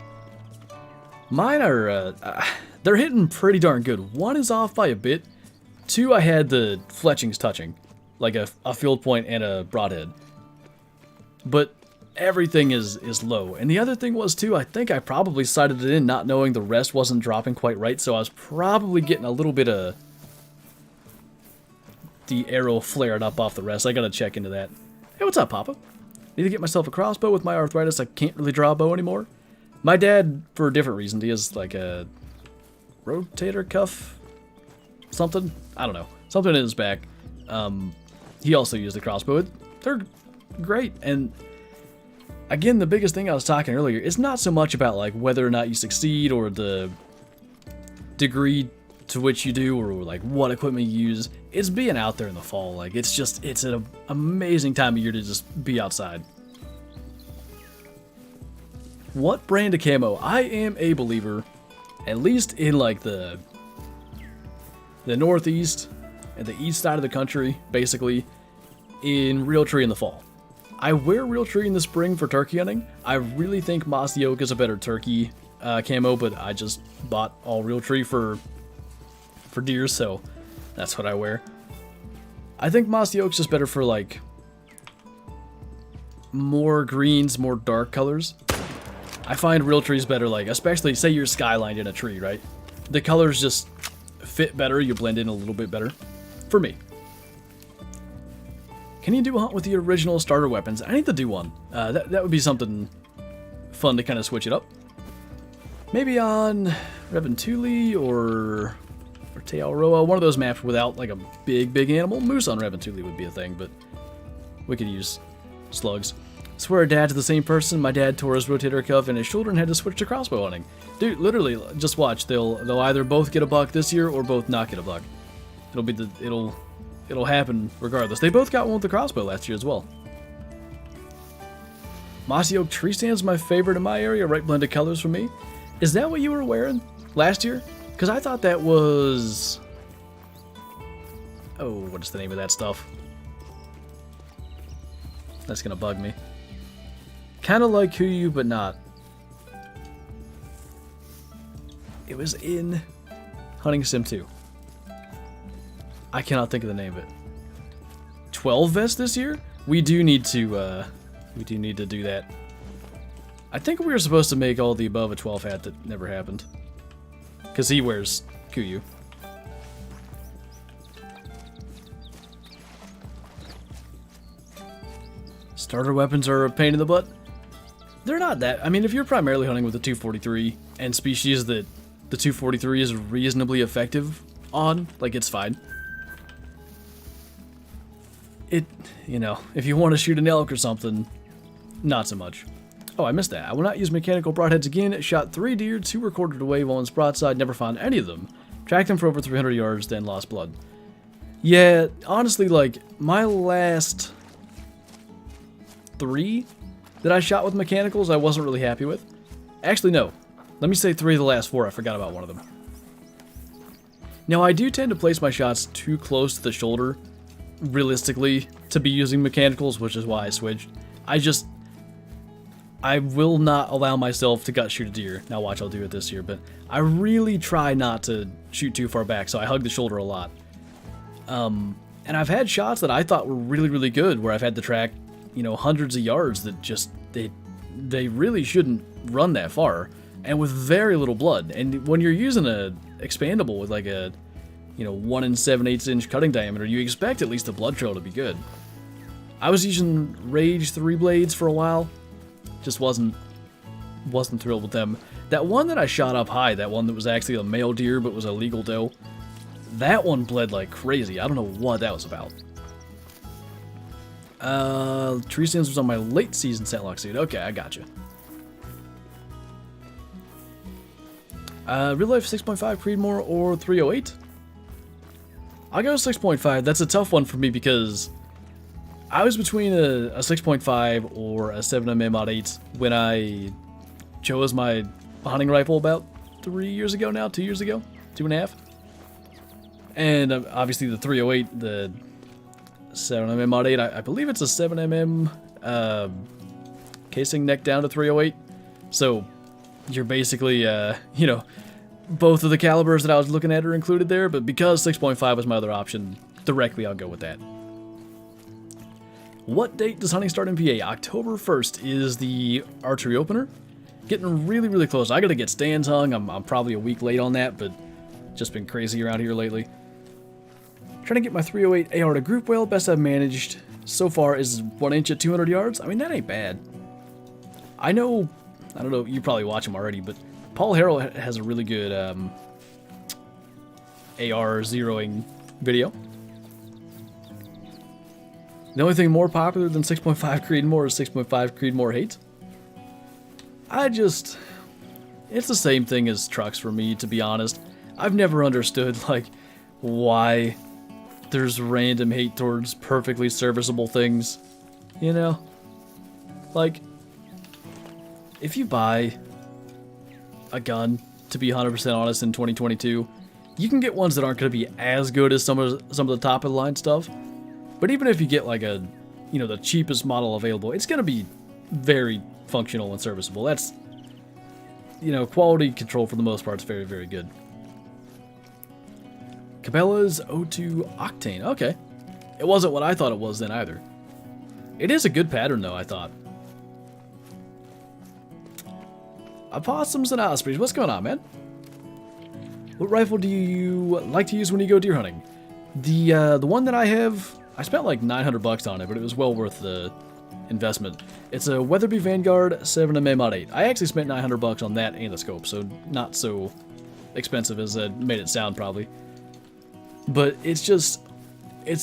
Mine are, they're hitting pretty darn good. One is off by a bit. Two, I had the fletchings touching, like a field point and a broadhead. But everything is low. And the other thing was, too, I think I probably sighted it in not knowing the rest wasn't dropping quite right, so I was probably getting a little bit of the arrow flared up off the rest. I gotta check into that. Hey, what's up, Papa? Need to get myself a crossbow. With my arthritis, I can't really draw a bow anymore. My dad, for a different reason, he has like a rotator cuff something. I don't know. Something in his back. He also used a crossbow. They're great. And again, the biggest thing I was talking earlier is not so much about like whether or not you succeed or the degree to which you do or like what equipment you use. It's being out there in the fall. Like it's an amazing time of year to just be outside. What brand of camo? I am a believer, at least in like the Northeast and the east side of the country, basically, in real tree in the fall. I wear real tree in the spring for turkey hunting. I really think mossy oak is a better turkey camo, but I just bought all real tree for deer, so that's what I wear. I think mossy oak's just better for like more greens, more dark colors. I find real trees better, like, especially say you're skylined in a tree, right? The colors just fit better, you blend in a little bit better. For me. Can you do a hunt with the original starter weapons? I need to do one. That would be something fun to kind of switch it up. Maybe on Revontuli or Aotearoa, one of those maps without like a big animal. Moose on Revontuli would be a thing, but we could use slugs. Swear dad's the same person. My dad tore his rotator cuff in his shoulder and had to switch to crossbow hunting. Dude, literally, just watch. They'll either both get a buck this year or both not get a buck. It'll happen regardless. They both got one with the crossbow last year as well. Mossy oak tree stand's my favorite in my area. Right blended colors for me. Is that what you were wearing last year? Because I thought that was... Oh, what is the name of that stuff? That's gonna bug me. Kind of like Kuyu, but not. It was in Hunting Sim 2. I cannot think of the name of it. 12 vest this year? We do need to do that. I think we were supposed to make all the above a 12 hat. That never happened. Because he wears Kuyu. Starter weapons are a pain in the butt. They're not that. I mean, if you're primarily hunting with a 243 and species that the 243 is reasonably effective on, like, it's fine. If you want to shoot an elk or something, not so much. Oh, I missed that. I will not use mechanical broadheads again. Shot 3 deer, 2 were quartered away, 1 was broadside, never found any of them. Tracked them for over 300 yards, then lost blood. Yeah, honestly, like, my last 3 that I shot with mechanicals, I wasn't really happy with. Actually, no. Let me say 3 of the last 4. I forgot about one of them. Now, I do tend to place my shots too close to the shoulder, realistically, to be using mechanicals, which is why I switched. I will not allow myself to gut shoot a deer. Now watch, I'll do it this year, but I really try not to shoot too far back, so I hug the shoulder a lot. And I've had shots that I thought were really, really good, where I've had to track, you know, hundreds of yards that just, they really shouldn't run that far, and with very little blood. And when you're using a expandable with like a, you know, 1 7/8 inch cutting diameter, you expect at least the blood trail to be good. I was using Rage 3 blades for a while. Just wasn't thrilled with them. That one that I shot up high, that one that was actually a male deer but was a legal doe, that one bled like crazy. I don't know what that was about. Tree stands was on my late season scentlock seed. Okay, I got you. Real life 6.5 Creedmoor or 308? I'll go 6.5. That's a tough one for me because I was between a 6.5 or a 7mm mod 8 when I chose my hunting rifle about 3 years ago now, 2 years ago, 2.5. And obviously the 308, the 7mm mod 8, I believe it's a 7mm casing neck down to 308. So you're basically, you know, both of the calibers that I was looking at are included there, but because 6.5 was my other option, directly I'll go with that. What date does hunting start in PA? October 1st is the archery opener. Getting really, really close. I gotta get stands hung. I'm probably a week late on that, but just been crazy around here lately. Trying to get my 308 AR to group well. Best I've managed so far is 1 inch at 200 yards. I mean, that ain't bad. I don't know, you probably watch him already, but Paul Harrell has a really good AR zeroing video. The only thing more popular than 6.5 Creedmoor is 6.5 Creedmoor hate. It's the same thing as trucks for me, to be honest. I've never understood, like, why there's random hate towards perfectly serviceable things, you know? Like, if you buy a gun, to be 100% honest, in 2022, you can get ones that aren't going to be as good as some of the top of the line stuff. But even if you get like a, you know, the cheapest model available, it's going to be very functional and serviceable. That's, you know, quality control for the most part is very, very good. Cabela's O2 Octane. Okay. It wasn't what I thought it was then either. It is a good pattern though, I thought. Opossums and ospreys. What's going on, man? What rifle do you like to use when you go deer hunting? The one that I have, I spent like $900 on it, but it was well worth the investment. It's a Weatherby Vanguard 7mm mod 8. I actually spent $900 on that and the scope, so not so expensive as it made it sound probably. But it's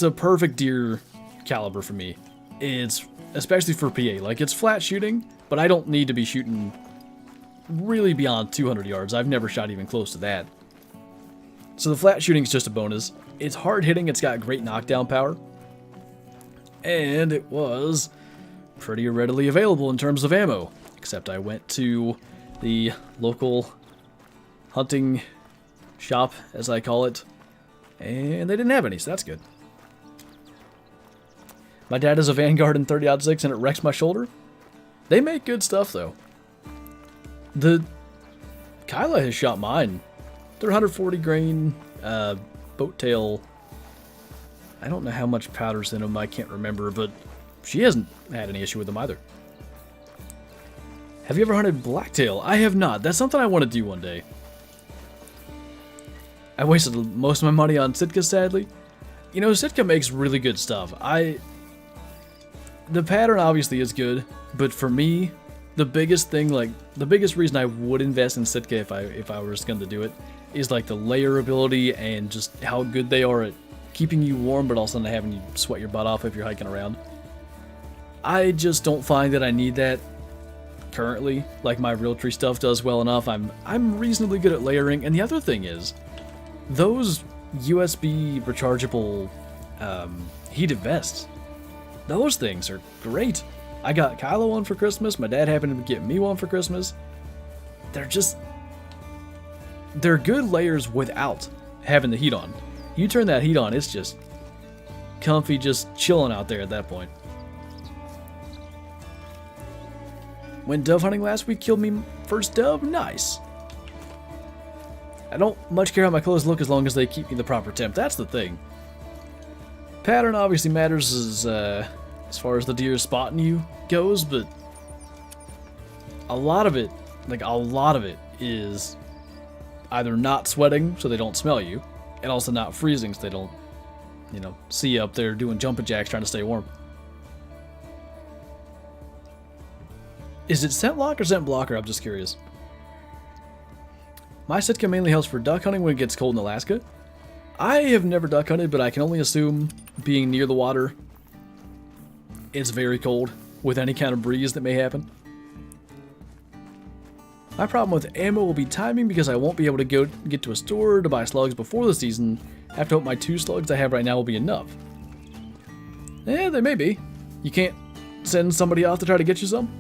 a perfect deer caliber for me. It's especially for PA. Like, it's flat shooting, but I don't need to be shooting really beyond 200 yards. I've never shot even close to that. So the flat shooting is just a bonus. It's hard hitting, it's got great knockdown power, and it was pretty readily available in terms of ammo. Except I went to the local hunting shop, as I call it, and they didn't have any, so that's good. My dad has a Vanguard in 30-06 and it wrecks my shoulder. They make good stuff though. The Kyla has shot mine. They're 140 grain boat tail. I don't know how much powder's in them, I can't remember, but she hasn't had any issue with them either. Have you ever hunted blacktail? I have not. That's something I want to do one day. I wasted most of my money on Sitka, sadly. You know, Sitka makes really good stuff. The pattern obviously is good, but for me, the biggest thing, like, the biggest reason I would invest in Sitka if I was going to do it is like the layer ability and just how good they are at keeping you warm, but also not having you sweat your butt off if you're hiking around. I just don't find that I need that currently. Like, my Realtree stuff does well enough. I'm reasonably good at layering, and the other thing is, those USB rechargeable heated vests, those things are great. I got Kylo one for Christmas. My dad happened to get me one for Christmas. they're good layers without having the heat on. You turn that heat on, it's just comfy, just chilling out there at that point. Went dove hunting last week, killed me first dove, nice. I don't much care how my clothes look as long as they keep me the proper temp, that's the thing. Pattern obviously matters as far as the deer spotting you goes, but a lot of it is either not sweating so they don't smell you, and also not freezing so they don't, you know, see you up there doing jumping jacks trying to stay warm. Is it scent lock or scent blocker? I'm just curious. My Sitka mainly helps for duck hunting when it gets cold in Alaska. I have never duck hunted, but I can only assume, being near the water, it's very cold with any kind of breeze that may happen. My problem with ammo will be timing because I won't be able to get to a store to buy slugs before the season. I have to hope my 2 slugs I have right now will be enough. Yeah, they may be. You can't send somebody off to try to get you some?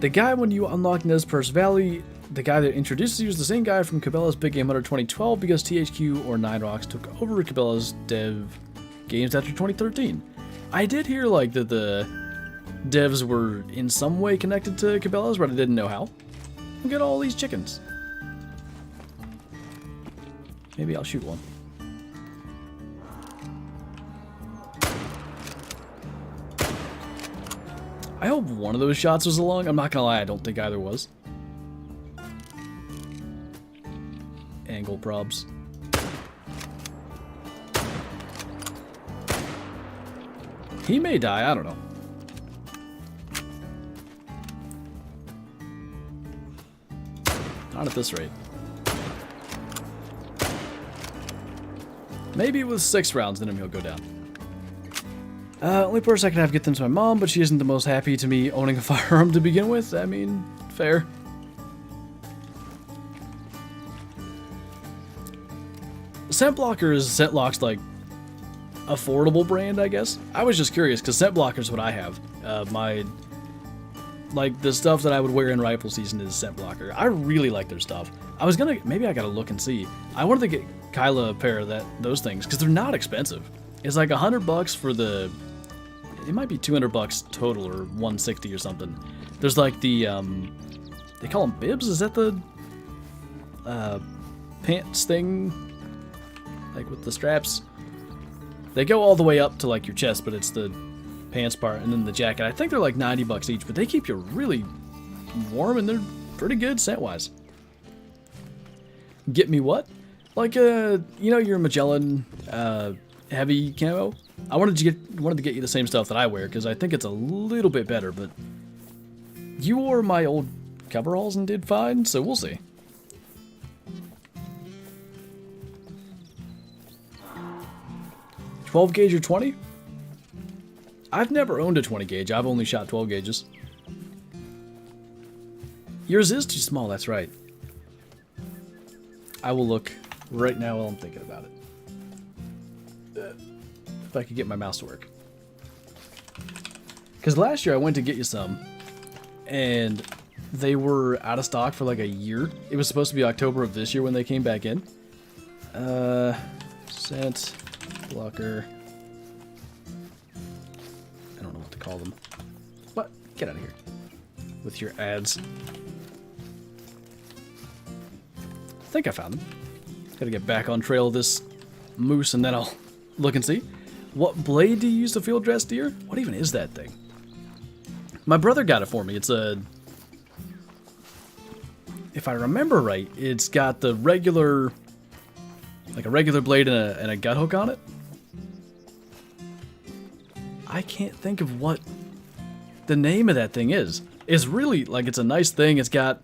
The guy when you unlock Nez Perce Valley, the guy that introduces you is the same guy from Cabela's Big Game Hunter 2012 because THQ or Nine Rocks took over Cabela's dev games after 2013. I did hear like that the devs were in some way connected to Cabela's, but I didn't know how. Look at all these chickens. Maybe I'll shoot one. I hope one of those shots was along. I'm not gonna lie, I don't think either was. Angle probs. He may die, I don't know. Not at this rate. Maybe with 6 rounds, then he'll go down. Only person I can have get them to my mom, but she isn't the most happy to me owning a firearm to begin with. I mean, fair. Scent Blocker is Scent Lock's, like, affordable brand, I guess. I was just curious, because Scent Blocker is what I have. Like, the stuff that I would wear in rifle season is Scent Blocker. I really like their stuff. Maybe I gotta look and see. I wanted to get Kyla a pair of those things, because they're not expensive. It's like $100 for the... It might be $200 total, or $160 or something. There's like the, they call them bibs? Is that the, pants thing? Like with the straps? They go all the way up to like your chest, but it's the pants part and then the jacket. I think they're like $90 each, but they keep you really warm and they're pretty good scent-wise. Get me what? Like, you know, your Magellan, heavy camo. I wanted to get you the same stuff that I wear because I think it's a little bit better, but you wore my old coveralls and did fine, so we'll see. $12 gauge or 20? I've never owned a 20 gauge. I've only shot 12 gauges. Yours is too small, that's right. I will look right now while I'm thinking about it. If I could get my mouse to work. Because last year I went to get you some, and they were out of stock for like a year. It was supposed to be October of this year when they came back in. Scent Blocker. I don't know what to call them. What? Get out of here. With your ads. I think I found them. Gotta get back on trail of this moose and then I'll look and see. What blade do you use to field dress deer? What even is that thing? My brother got it for me. It's a... If I remember right, it's got the regular... Like a regular blade and a gut hook on it. I can't think of what the name of that thing is. It's really, like, it's a nice thing. It's got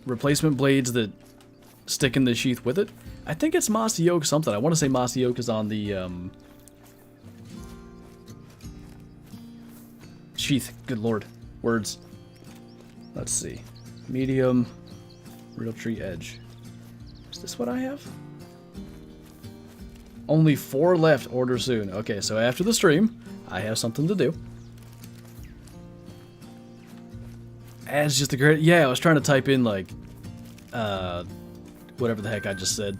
replacement blades that stick in the sheath with it. I think it's Mossy Oak something. I want to say Mossy Oak is on the sheath. Good lord. Words. Let's see. Medium. Real tree edge. Is this what I have? Only 4 left. Order soon. Okay, so after the stream, I have something to do. Adds just a great... Yeah, I was trying to type in, like, whatever the heck I just said.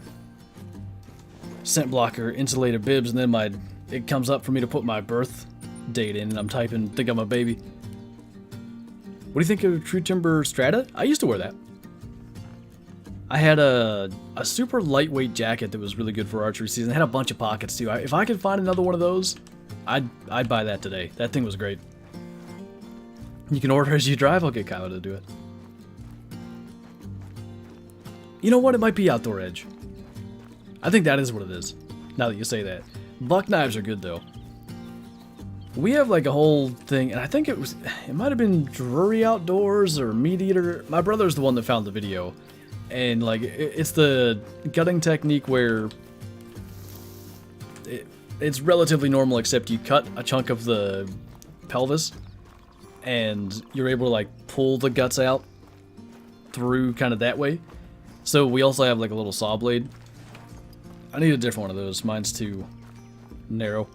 Scent blocker, insulated bibs, and then it comes up for me to put my birth date in, and I'm typing, think I'm a baby. What do you think of True Timber Strata? I used to wear that. I had a super lightweight jacket that was really good for archery season. It had a bunch of pockets too. If I could find another one of those, I'd buy that today. That thing was great. You can order as you drive. I'll get Kyle to do it. You know what? It might be Outdoor Edge. I think that is what it is, now that you say that. Buck knives are good though. We have like a whole thing, and I think it might have been Drury Outdoors or Meat Eater. My brother's the one that found the video. And like, it's the gutting technique where it's relatively normal, except you cut a chunk of the pelvis and you're able to like pull the guts out through kind of that way. So we also have like a little saw blade. I need a different one of those. Mine's too narrow.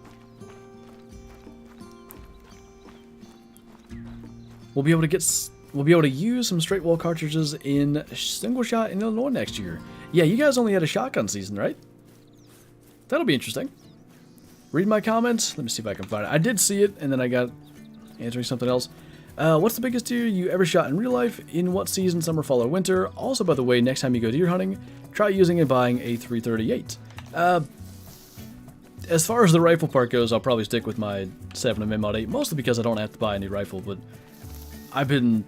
We'll be able to use some straight wall cartridges in single shot in Illinois next year. Yeah, you guys only had a shotgun season, right? That'll be interesting. Read my comments. Let me see if I can find it. I did see it, and then I got answering something else. What's the biggest deer you ever shot in real life? In what season, summer, fall, or winter? Also, by the way, next time you go deer hunting, try using and buying a 338. As far as the rifle part goes, I'll probably stick with my 7mm Mod 8, mostly because I don't have to buy a new rifle, but I've been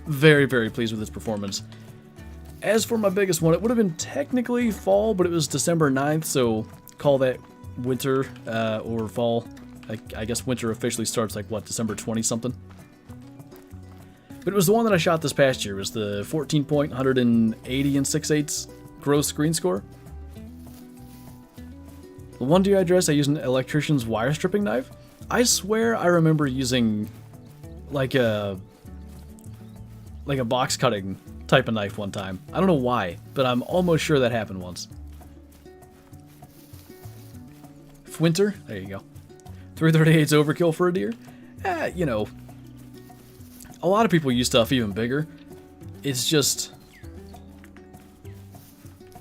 very, very pleased with its performance. As for my biggest one, it would have been technically fall, but it was December 9th, so call that winter or fall. I guess winter officially starts like, what, December 20-something? But it was the one that I shot this past year. It was the 14-point, 180 6/8 gross screen score. The one deer I dressed, I used an electrician's wire stripping knife. I swear I remember using like a box cutting type of knife one time. I don't know why, but I'm almost sure that happened once. Flinter, there you go. 338's overkill for a deer. You know, a lot of people use stuff even bigger. It's just,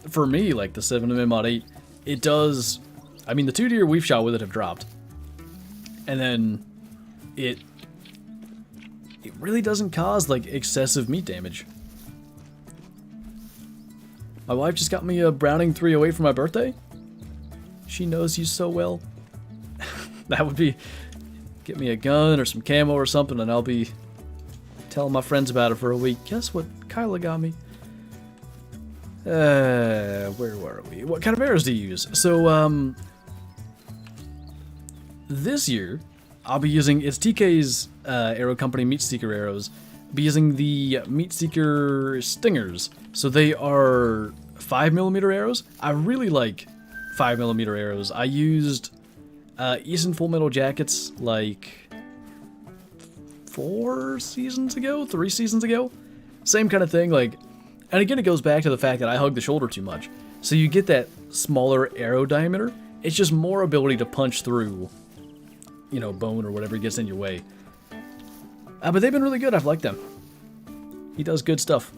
for me, like the 7mm Mod 8, it does. I mean, the 2 deer we've shot with it have dropped, and then it really doesn't cause like excessive meat damage. My wife just got me a Browning 308 for my birthday. She knows you so well. That would be, get me a gun or some camo or something, and I'll be telling my friends about it for a week. Guess what Kyla got me? Where were we? What kind of arrows do you use? So, this year, I'll be using, it's TK's arrow company, Meat Seeker arrows. I'll be using the Meat Seeker Stingers. So they are 5mm arrows. I really like 5mm arrows. I used Easton Full Metal Jackets like 3 seasons ago. Same kind of thing, like, and again it goes back to the fact that I hug the shoulder too much. So you get that smaller arrow diameter. It's just more ability to punch through, you know, bone or whatever gets in your way. But they've been really good. I've liked them. He does good stuff.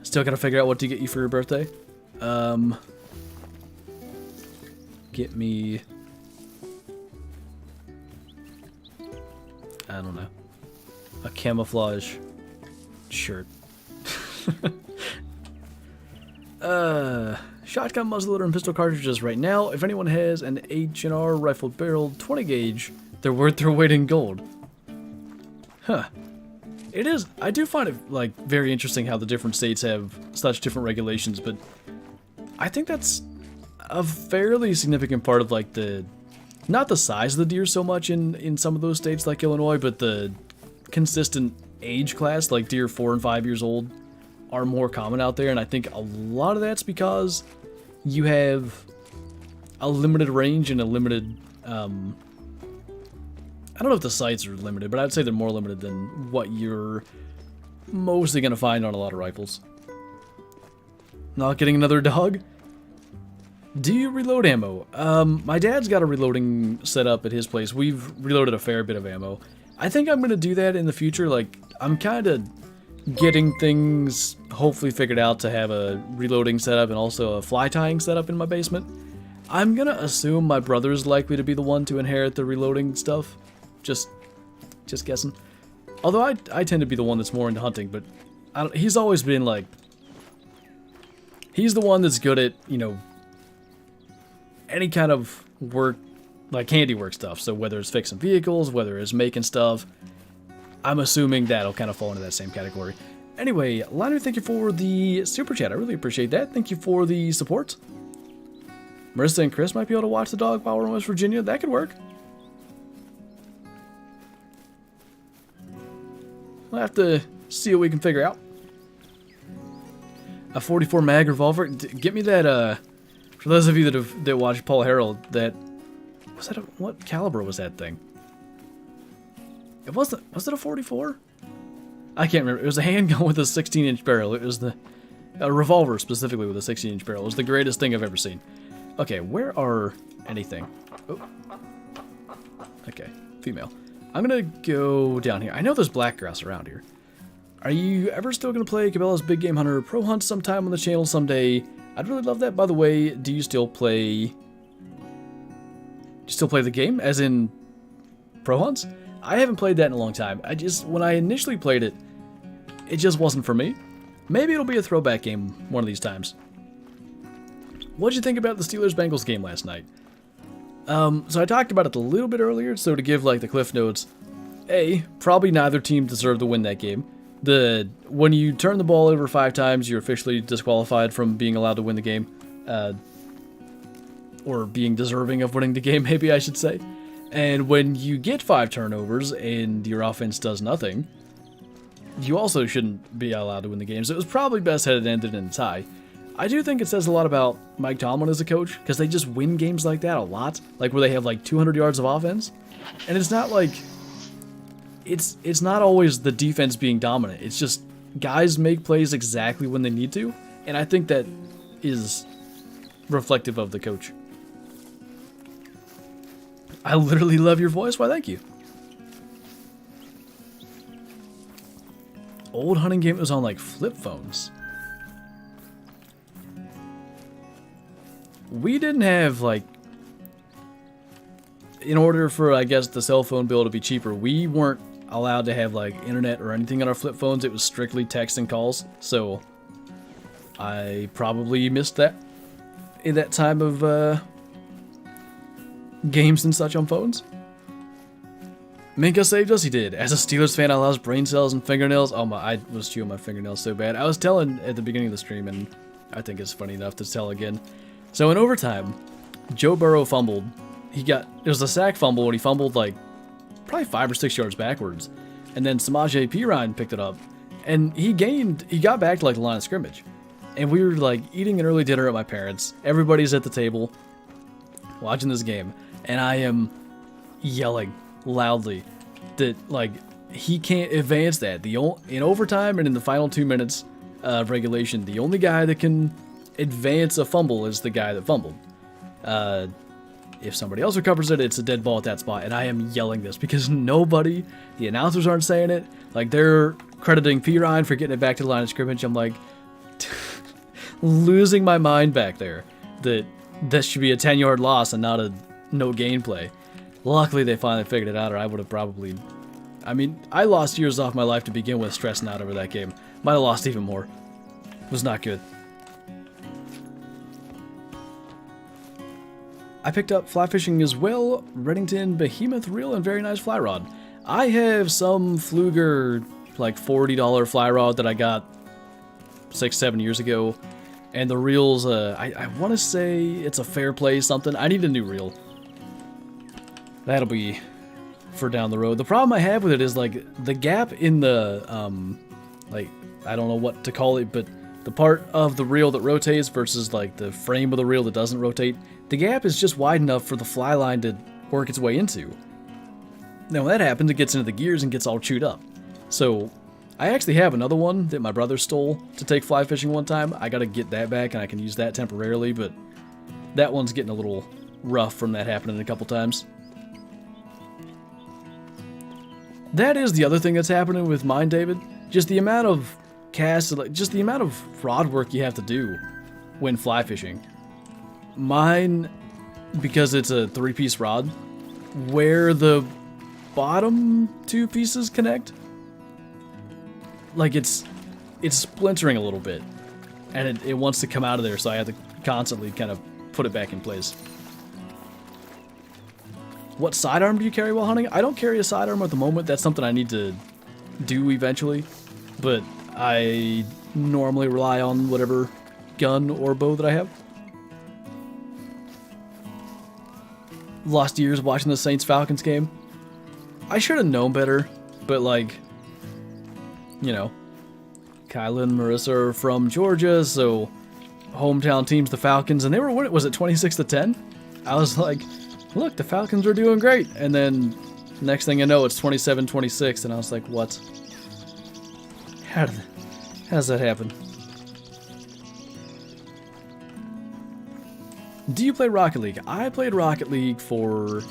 Still gotta figure out what to get you for your birthday. Get me, I don't know, a camouflage shirt. Shotgun muzzleloader and pistol cartridges right now. If anyone has an H&R rifle barrel 20 gauge, they're worth their weight in gold. Huh. It is. I do find it like very interesting how the different states have such different regulations, but I think that's a fairly significant part of like the, not the size of the deer so much in some of those states like Illinois, but the consistent age class, like deer 4 and 5 years old are more common out there. And I think a lot of that's because you have a limited range and a limited, I don't know if the sights are limited, but I'd say they're more limited than what you're mostly going to find on a lot of rifles. Not getting another dog? Do you reload ammo? My dad's got a reloading set up at his place. We've reloaded a fair bit of ammo. I think I'm going to do that in the future. Like, I'm kind of getting things hopefully figured out to have a reloading setup and also a fly tying setup in my basement. I'm going to assume my brother's likely to be the one to inherit the reloading stuff. Just guessing. Although I tend to be the one that's more into hunting, but he's always been like... He's the one that's good at, you know, any kind of work, like handiwork stuff. So whether it's fixing vehicles, whether it's making stuff, I'm assuming that'll kind of fall into that same category. Anyway, Liner, thank you for the super chat. I really appreciate that. Thank you for the support. Marissa and Chris might be able to watch the dog while we're in West Virginia. That could work. We'll have to see what we can figure out. A 44 mag revolver. Get me that, for those of you that watched Paul Harrell, what caliber was that thing? Was it a 44? I can't remember. It was a handgun with a 16-inch barrel. It was a revolver specifically with a 16-inch barrel. It was the greatest thing I've ever seen. Okay, where are anything? Oh. Okay, female. I'm gonna go down here. I know there's black grass around here. Are you ever still going to play Cabela's Big Game Hunter Pro Hunt sometime on the channel someday? I'd really love that. By the way, do you still play the game, as in Pro Hunts? I haven't played that in a long time. When I initially played it, it just wasn't for me. Maybe it'll be a throwback game one of these times. What'd you think about the Steelers-Bengals game last night? So I talked about it a little bit earlier, so to give like the cliff notes, probably neither team deserved to win that game. When you turn the ball over 5 times, you're officially disqualified from being allowed to win the game. Or being deserving of winning the game, maybe I should say. And when you get 5 turnovers and your offense does nothing, you also shouldn't be allowed to win the game. So it was probably best had it ended in a tie. I do think it says a lot about Mike Tomlin as a coach, because they just win games like that a lot. Like where they have like 200 yards of offense. And it's not like... It's not always the defense being dominant. It's just guys make plays exactly when they need to, and I think that is reflective of the coach. I literally love your voice. Why, thank you. Old hunting game was on like flip phones. We didn't have like... In order for, I guess, the cell phone bill to be cheaper, we weren't allowed to have like internet or anything on our flip phones. It was strictly text and calls, so I probably missed that in that time of games and such on phones. Minka saved us, he did. As a Steelers fan, I lost brain cells and fingernails. Oh my, I was chewing my fingernails so bad. I was telling at the beginning of the stream, and I think it's funny enough to tell again. So in overtime, Joe Burrow fumbled. It was a sack fumble, and he fumbled like probably 5 or 6 yards backwards. And then Samaje Perine picked it up. And he got back to like the line of scrimmage. And we were like eating an early dinner at my parents'. Everybody's at the table watching this game. And I am yelling loudly that like he can't advance that. In overtime and in the final 2 minutes of regulation, the only guy that can advance a fumble is the guy that fumbled. If somebody else recovers it, it's a dead ball at that spot. And I am yelling this because the announcers aren't saying it. Like, they're crediting Perine for getting it back to the line of scrimmage. I'm like, losing my mind back there. That this should be a 10-yard loss and not a no-gain play. Luckily, they finally figured it out, or I would have probably... I mean, I lost years off my life to begin with stressing out over that game. Might have lost even more. It was not good. I picked up fly fishing as well, Reddington Behemoth Reel and very nice fly rod. I have some Fluger, like $40 fly rod that I got 6-7 years ago, and the reel's, I want to say it's a Fair Play something. I need a new reel. That'll be for down the road. The problem I have with it is, like, the gap in the, like, I don't know what to call it, but the part of the reel that rotates versus, like, the frame of the reel that doesn't rotate, the gap is just wide enough for the fly line to work its way into. Now, when that happens, it gets into the gears and gets all chewed up. So, I actually have another one that my brother stole to take fly fishing one time. I gotta get that back, and I can use that temporarily, but that one's getting a little rough from that happening a couple times. That is the other thing that's happening with mine, David. Just the amount of casts, like, just the amount of rod work you have to do when fly fishing. Mine, because it's a 3-piece rod, where the bottom 2 pieces connect, like it's splintering a little bit, and it wants to come out of there, so I have to constantly kind of put it back in place. What sidearm do you carry while hunting? I don't carry a sidearm at the moment. That's something I need to do eventually, but I normally rely on whatever gun or bow that I have. Lost years watching the Saints-Falcons game. I should have known better, but like, you know, Kyla and Marissa are from Georgia, so hometown team's the Falcons, and they were, what was it, 26-10? I was like, look, the Falcons are doing great, and then next thing I know, it's 27-26, and I was like, what? How does that happen? Do you play Rocket League? I played Rocket League for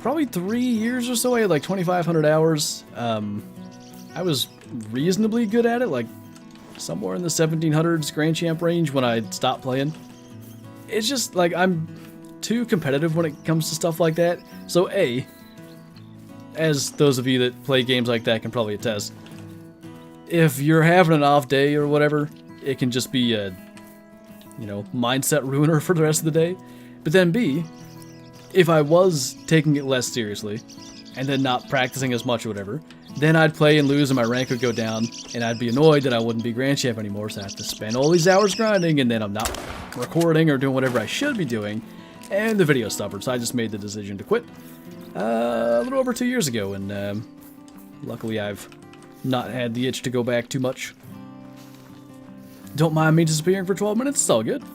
probably 3 years or so. I had like 2,500 hours. I was reasonably good at it, like somewhere in the 1700s Grand Champ range when I stopped playing. It's just like I'm too competitive when it comes to stuff like that. So as those of you that play games like that can probably attest, if you're having an off day or whatever, it can just be a, you know, mindset ruiner for the rest of the day. But then B, if I was taking it less seriously and then not practicing as much or whatever, then I'd play and lose and my rank would go down, and I'd be annoyed that I wouldn't be Grand Champ anymore, so I have to spend all these hours grinding, and then I'm not recording or doing whatever I should be doing, and the video stubborn, so I just made the decision to quit a little over 2 years ago, and luckily I've not had the itch to go back too much. Don't mind me disappearing for 12 minutes, it's all good. Do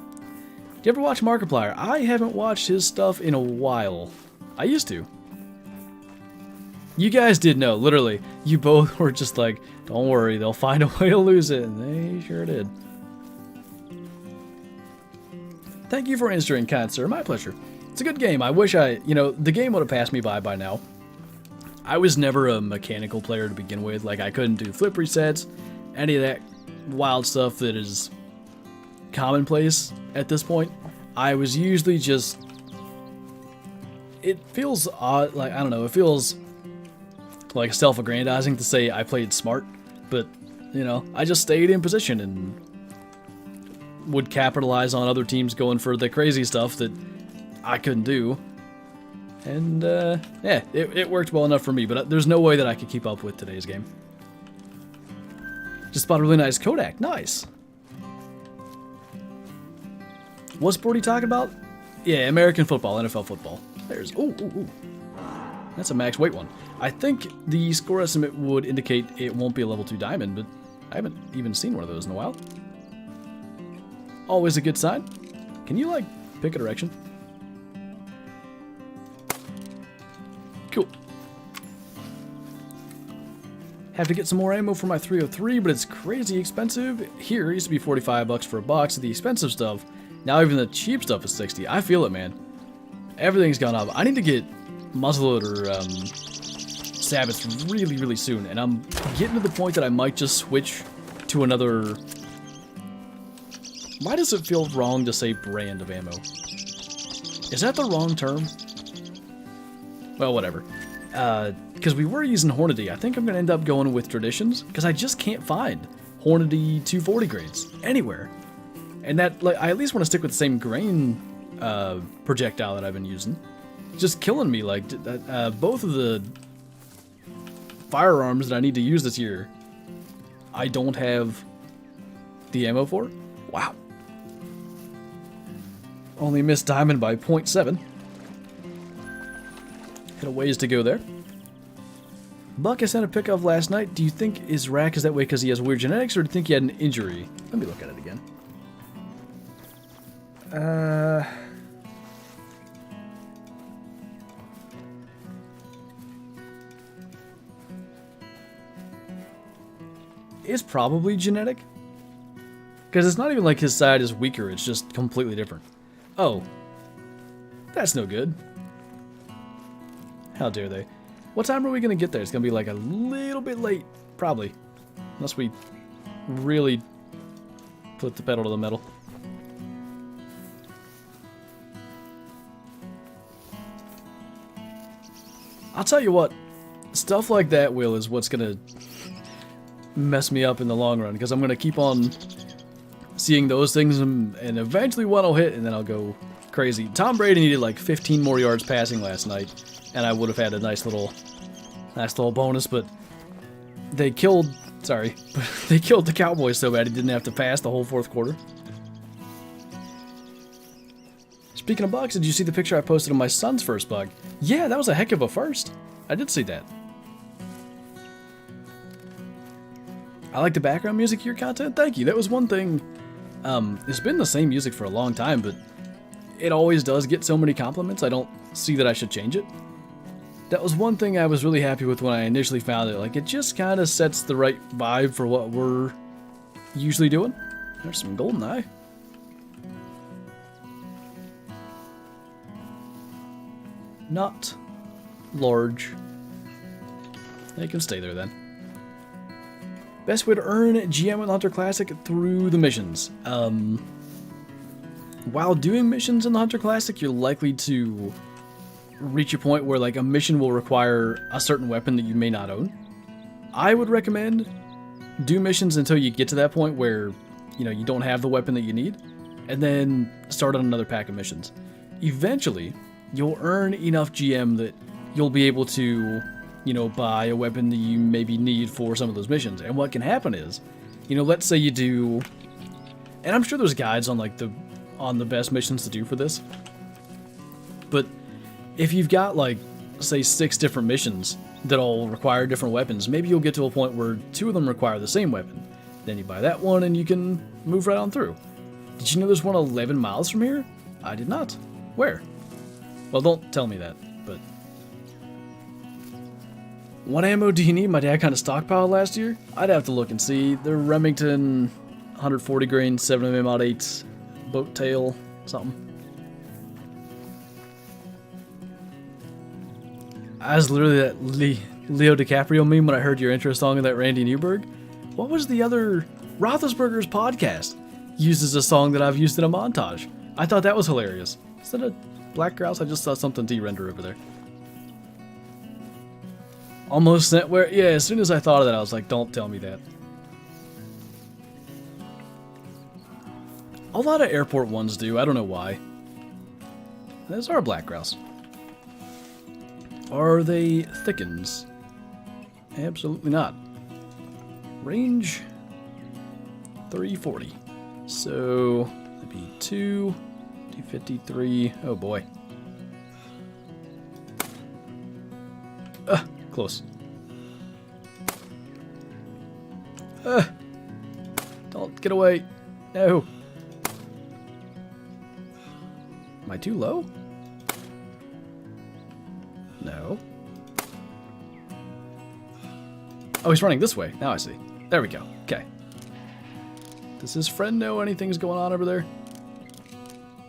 you ever watch Markiplier? I haven't watched his stuff in a while. I used to. You guys did know, literally. You both were just like, don't worry, they'll find a way to lose it, and they sure did. Thank you for answering, kind sir. My pleasure. It's a good game. I wish the game would have passed me by now. I was never a mechanical player to begin with. Like, I couldn't do flip resets, any of that wild stuff that is commonplace at this point. I was usually just, it feels odd, like, I don't know, it feels like self-aggrandizing to say I played smart, but, you know, I just stayed in position and would capitalize on other teams going for the crazy stuff that I couldn't do. And, yeah, it worked well enough for me, but there's no way that I could keep up with today's game. Just bought a really nice Kodak. Nice. What sport are you talking about? Yeah, American football, NFL football. There's, ooh. That's a max weight one. I think the score estimate would indicate it won't be a level 2 diamond, but I haven't even seen one of those in a while. Always a good sign. Can you, like, pick a direction? Cool. Have to get some more ammo for my 303, but it's crazy expensive. Here, it used to be 45 bucks for a box of the expensive stuff. Now even the cheap stuff is 60. I feel it, man. Everything's gone up. I need to get muzzleloader Sabbaths really, really soon, and I'm getting to the point that I might just switch to another... Why does it feel wrong to say brand of ammo? Is that the wrong term? Well, whatever. Because we were using Hornady. I think I'm going to end up going with Traditions, because I just can't find Hornady 240 grades anywhere. And that, like, I at least want to stick with the same grain projectile that I've been using. It's just killing me. Like, both of the firearms that I need to use this year, I don't have the ammo for. Wow. Only missed diamond by 0.7. Had a ways to go there. Buck I sent a pic of last night. Do you think his rack is that way because he has weird genetics, or do you think he had an injury? Let me look at it again. It's probably genetic. Because it's not even like his side is weaker, it's just completely different. Oh. That's no good. How dare they. What time are we going to get there? It's going to be like a little bit late, probably. Unless we really put the pedal to the metal. I'll tell you what, stuff like that, Will, is what's going to mess me up in the long run, because I'm going to keep on seeing those things, and eventually one will hit, and then I'll go crazy. Tom Brady needed like 15 more yards passing last night, and I would have had a nice little bonus, but they killed, they killed the Cowboys so bad he didn't have to pass the whole fourth quarter. Speaking of bugs, did you see the picture I posted of my son's first bug? Yeah, that was a heck of a first. I did see that. I like the background music of your content. Thank you. That was one thing. It's been the same music for a long time, but it always does get so many compliments. I don't see that I should change it. That was one thing I was really happy with when I initially found it. Like, it just kind of sets the right vibe for what we're usually doing. There's some goldeneye. Not large. They can stay there then. Best way to earn GM in the Hunter Classic through the missions. While doing missions in the Hunter Classic, you're likely to reach a point where like a mission will require a certain weapon that you may not own. I would recommend do missions until you get to that point where, you know, you don't have the weapon that you need, and then start on another pack of missions. Eventually, you'll earn enough GM that you'll be able to, you know, buy a weapon that you maybe need for some of those missions. And what can happen is, you know, let's say you do, and I'm sure there's guides on like the best missions to do for this, but if you've got like, say, 6 different missions that all require different weapons, maybe you'll get to a point where 2 of them require the same weapon. Then you buy that one and you can move right on through. Did you know there's one 11 miles from here? I did not. Where? Well, don't tell me that, but... What ammo do you need? My dad kind of stockpiled last year. I'd have to look and see. They're Remington 140 grain, 7mm mod 8, boat tail, something. I was literally that Leo DiCaprio meme when I heard your intro song of that Randy Newberg. What was the other... Roethlisberger's podcast uses a song that I've used in a montage. I thought that was hilarious. Is that a black grouse? I just saw something de-render over there. Almost sent where... Yeah, as soon as I thought of that, I was like, don't tell me that. A lot of airport ones do. I don't know why. Those are black grouse. Are they thickens? Absolutely not. Range 340. So that'd be 2, 253. Oh boy. Close. Don't get away. No. Am I too low? No. Oh, he's running this way. Now I see. There we go. Okay. Does his friend know anything's going on over there?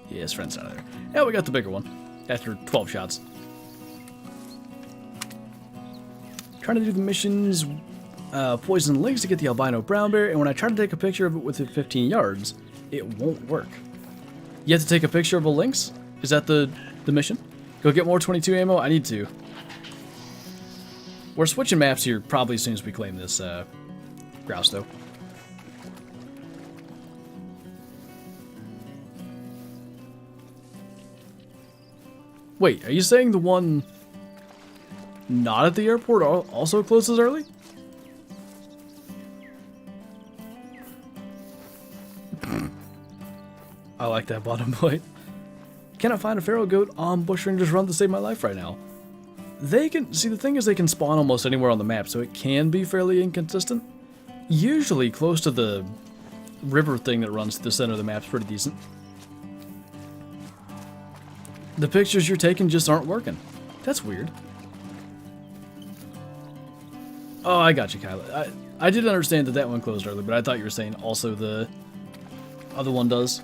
Yeah, his friend's out of there. Yeah, we got the bigger one. After 12 shots. Trying to do the missions, poison lynx to get the albino brown bear, and when I try to take a picture of it within 15 yards, it won't work. You have to take a picture of a lynx? Is that the mission? Go get more 22 ammo? I need to. We're switching maps here probably as soon as we claim this grouse, though. Wait, are you saying the one not at the airport also closes early? I like that bottom plate. Can I find a feral goat on Bushranger's Run to save my life right now? They can... See, the thing is they can spawn almost anywhere on the map, so it can be fairly inconsistent. Usually close to the river thing that runs to the center of the map's pretty decent. The pictures you're taking just aren't working. That's weird. Oh, I got you, Kyla. I did understand that one closed early, but I thought you were saying also the other one does.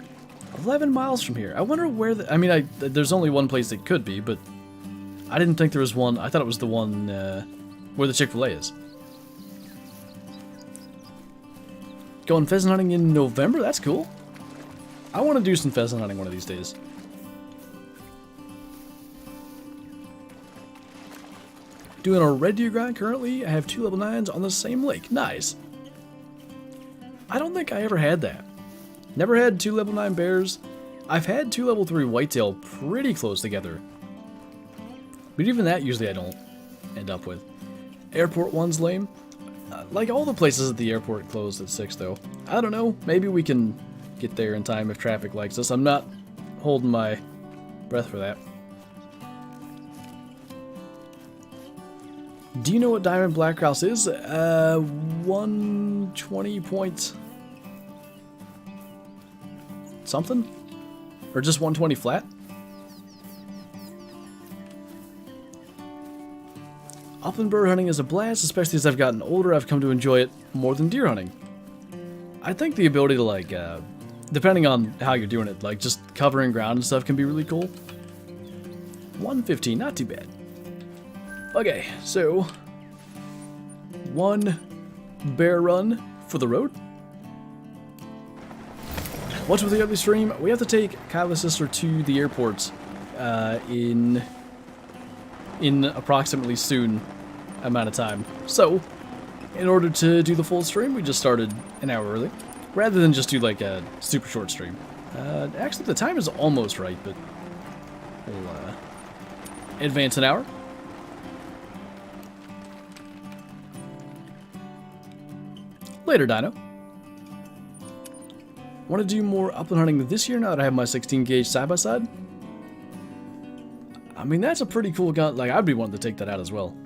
11 miles from here. I wonder where the... I mean, there's only one place it could be, but I didn't think there was one. I thought it was the one where the Chick-fil-A is. Going pheasant hunting in November? That's cool. I want to do some pheasant hunting one of these days. Doing a red deer grind currently. I have 2 level 9s on the same lake. Nice. I don't think I ever had that. Never had 2 level 9 bears. I've had 2 level 3 whitetail pretty close together. But even that usually I don't end up with. Airport one's lame. Like all the places at the airport closed at 6 though. I don't know. Maybe we can get there in time if traffic likes us. I'm not holding my breath for that. Do you know what diamond black grouse is? 120 point something? Or just 120 flat? Upland bird hunting is a blast, especially as I've gotten older. I've come to enjoy it more than deer hunting. I think the ability to, like, depending on how you're doing it, like, just covering ground and stuff can be really cool. 115, not too bad. Okay, so 1 bear run for the road. What's with the early stream? We have to take Kyla's sister to the airport in approximately soon amount of time. So, in order to do the full stream, we just started an hour early, rather than just do like a super short stream. Actually, the time is almost right, but we'll advance an hour. Later, Dino. Want to do more upland hunting this year now that I have my 16 gauge side-by-side? I mean, that's a pretty cool gun. Like, I'd be wanting to take that out as well.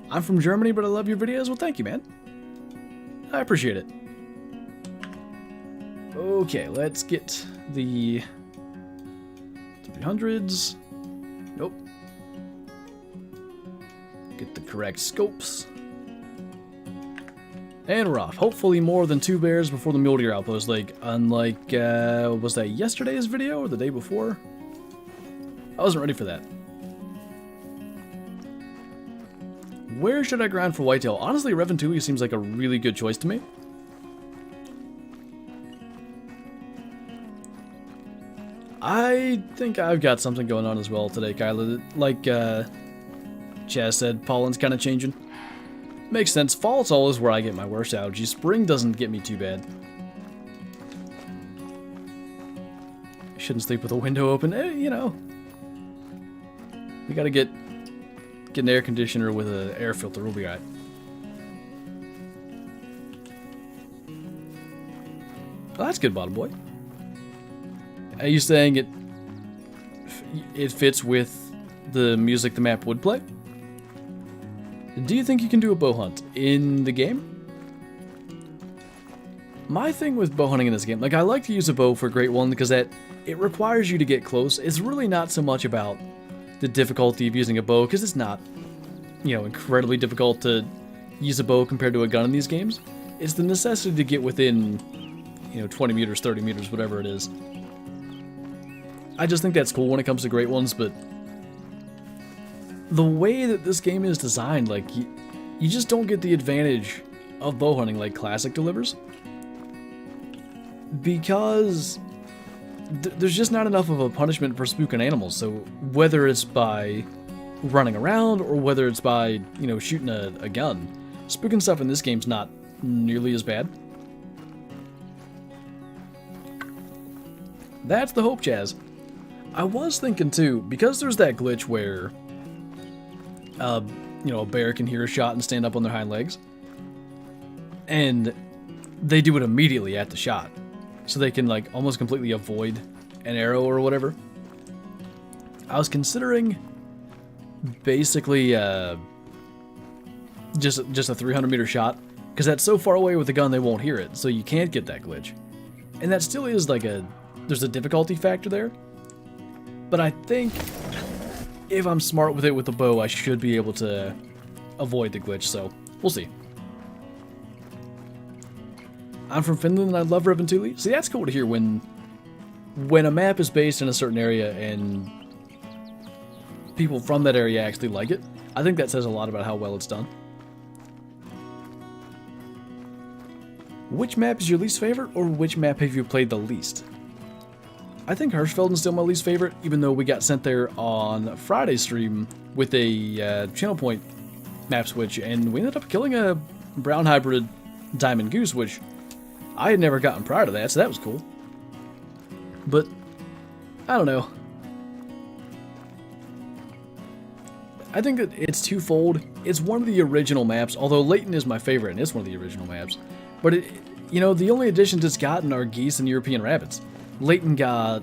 I'm from Germany, but I love your videos. Well, thank you, man. I appreciate it. Okay, let's get the 300s. Nope. Get the correct scopes. And we're off. Hopefully more than 2 bears before the mule deer outpost, like, unlike, was that yesterday's video or the day before? I wasn't ready for that. Where should I grind for whitetail? Honestly, Revontuli seems like a really good choice to me. I think I've got something going on as well today, Kyla. Like, Chaz said, pollen's kind of changing. Makes sense. Fall is always where I get my worst allergies. Spring doesn't get me too bad. Shouldn't sleep with a window open. You know. We gotta get an air conditioner with an air filter. We'll be alright. Well, that's good, bottom boy. Are you saying it fits with the music the map would play? Do you think you can do a bow hunt in the game? My thing with bow hunting in this game, like, I like to use a bow for Great One because it requires you to get close. It's really not so much about the difficulty of using a bow, because it's not, you know, incredibly difficult to use a bow compared to a gun in these games. It's the necessity to get within, you know, 20 meters, 30 meters, whatever it is. I just think that's cool when it comes to Great Ones, but the way that this game is designed, like, you just don't get the advantage of bow hunting like Classic delivers. Because there's just not enough of a punishment for spooking animals. So whether it's by running around or whether it's by, you know, shooting a gun, spooking stuff in this game's not nearly as bad. That's the hope, Chaz. I was thinking too, because there's that glitch where you know, a bear can hear a shot and stand up on their hind legs, and they do it immediately at the shot, so they can, like, almost completely avoid an arrow or whatever. I was considering basically just a 300-meter shot, because that's so far away with the gun they won't hear it, so you can't get that glitch. And that still is like there's a difficulty factor there, but I think if I'm smart with it with the bow, I should be able to avoid the glitch, so we'll see. I'm from Finland and I love Revontuli. See, that's cool to hear when when a map is based in a certain area and people from that area actually like it, I think that says a lot about how well it's done. Which map is your least favorite, or which map have you played the least? I think Hirschfelden's still my least favorite, even though we got sent there on Friday's stream with a channel point map switch, and we ended up killing a brown hybrid diamond goose, which I had never gotten prior to that, so that was cool. But, I don't know. I think that it's twofold. It's one of the original maps, although Leighton is my favorite, and it's one of the original maps. But, you know, the only additions it's gotten are geese and European rabbits. Leighton got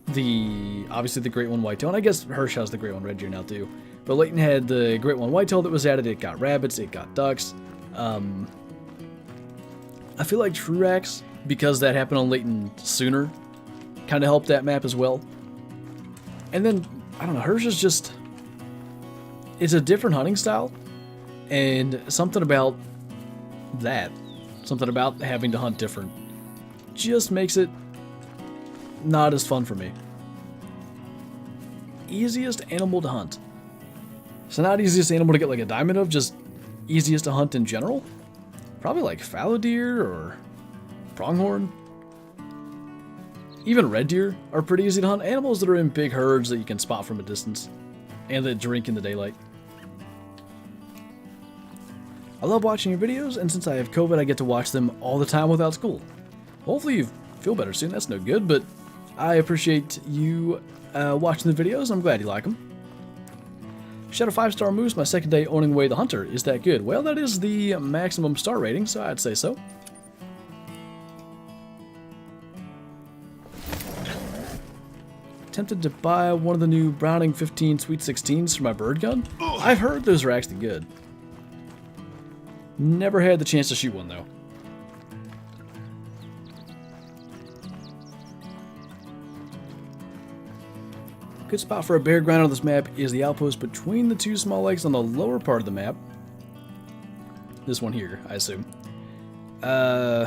obviously the Great One Whitetail, and I guess Hirsch has the Great One Red Deer now too. But Leighton had the Great One Whitetail that was added, it got rabbits, it got ducks. I feel like Truax, because that happened on Leighton sooner, kind of helped that map as well. And then, I don't know, Hirsch is just, it's a different hunting style, and something about that, something about having to hunt different, just makes it not as fun for me. Easiest animal to hunt. So not easiest animal to get like a diamond of, just easiest to hunt in general. Probably like fallow deer or pronghorn. Even red deer are pretty easy to hunt. Animals that are in big herds that you can spot from a distance and that drink in the daylight. I love watching your videos, and since I have COVID, I get to watch them all the time without school. Hopefully you feel better soon. That's no good, but I appreciate you watching the videos. I'm glad you like them. Shot a 5-star moose my second day owning away the Hunter. Is that good? Well, that is the maximum star rating, so I'd say so. Tempted to buy one of the new Browning 15 Sweet 16s for my bird gun. I've heard those are actually good. Never had the chance to shoot one though. Good spot for a bear grind on this map is the outpost between the two small lakes on the lower part of the map. This one here, I assume. Oh.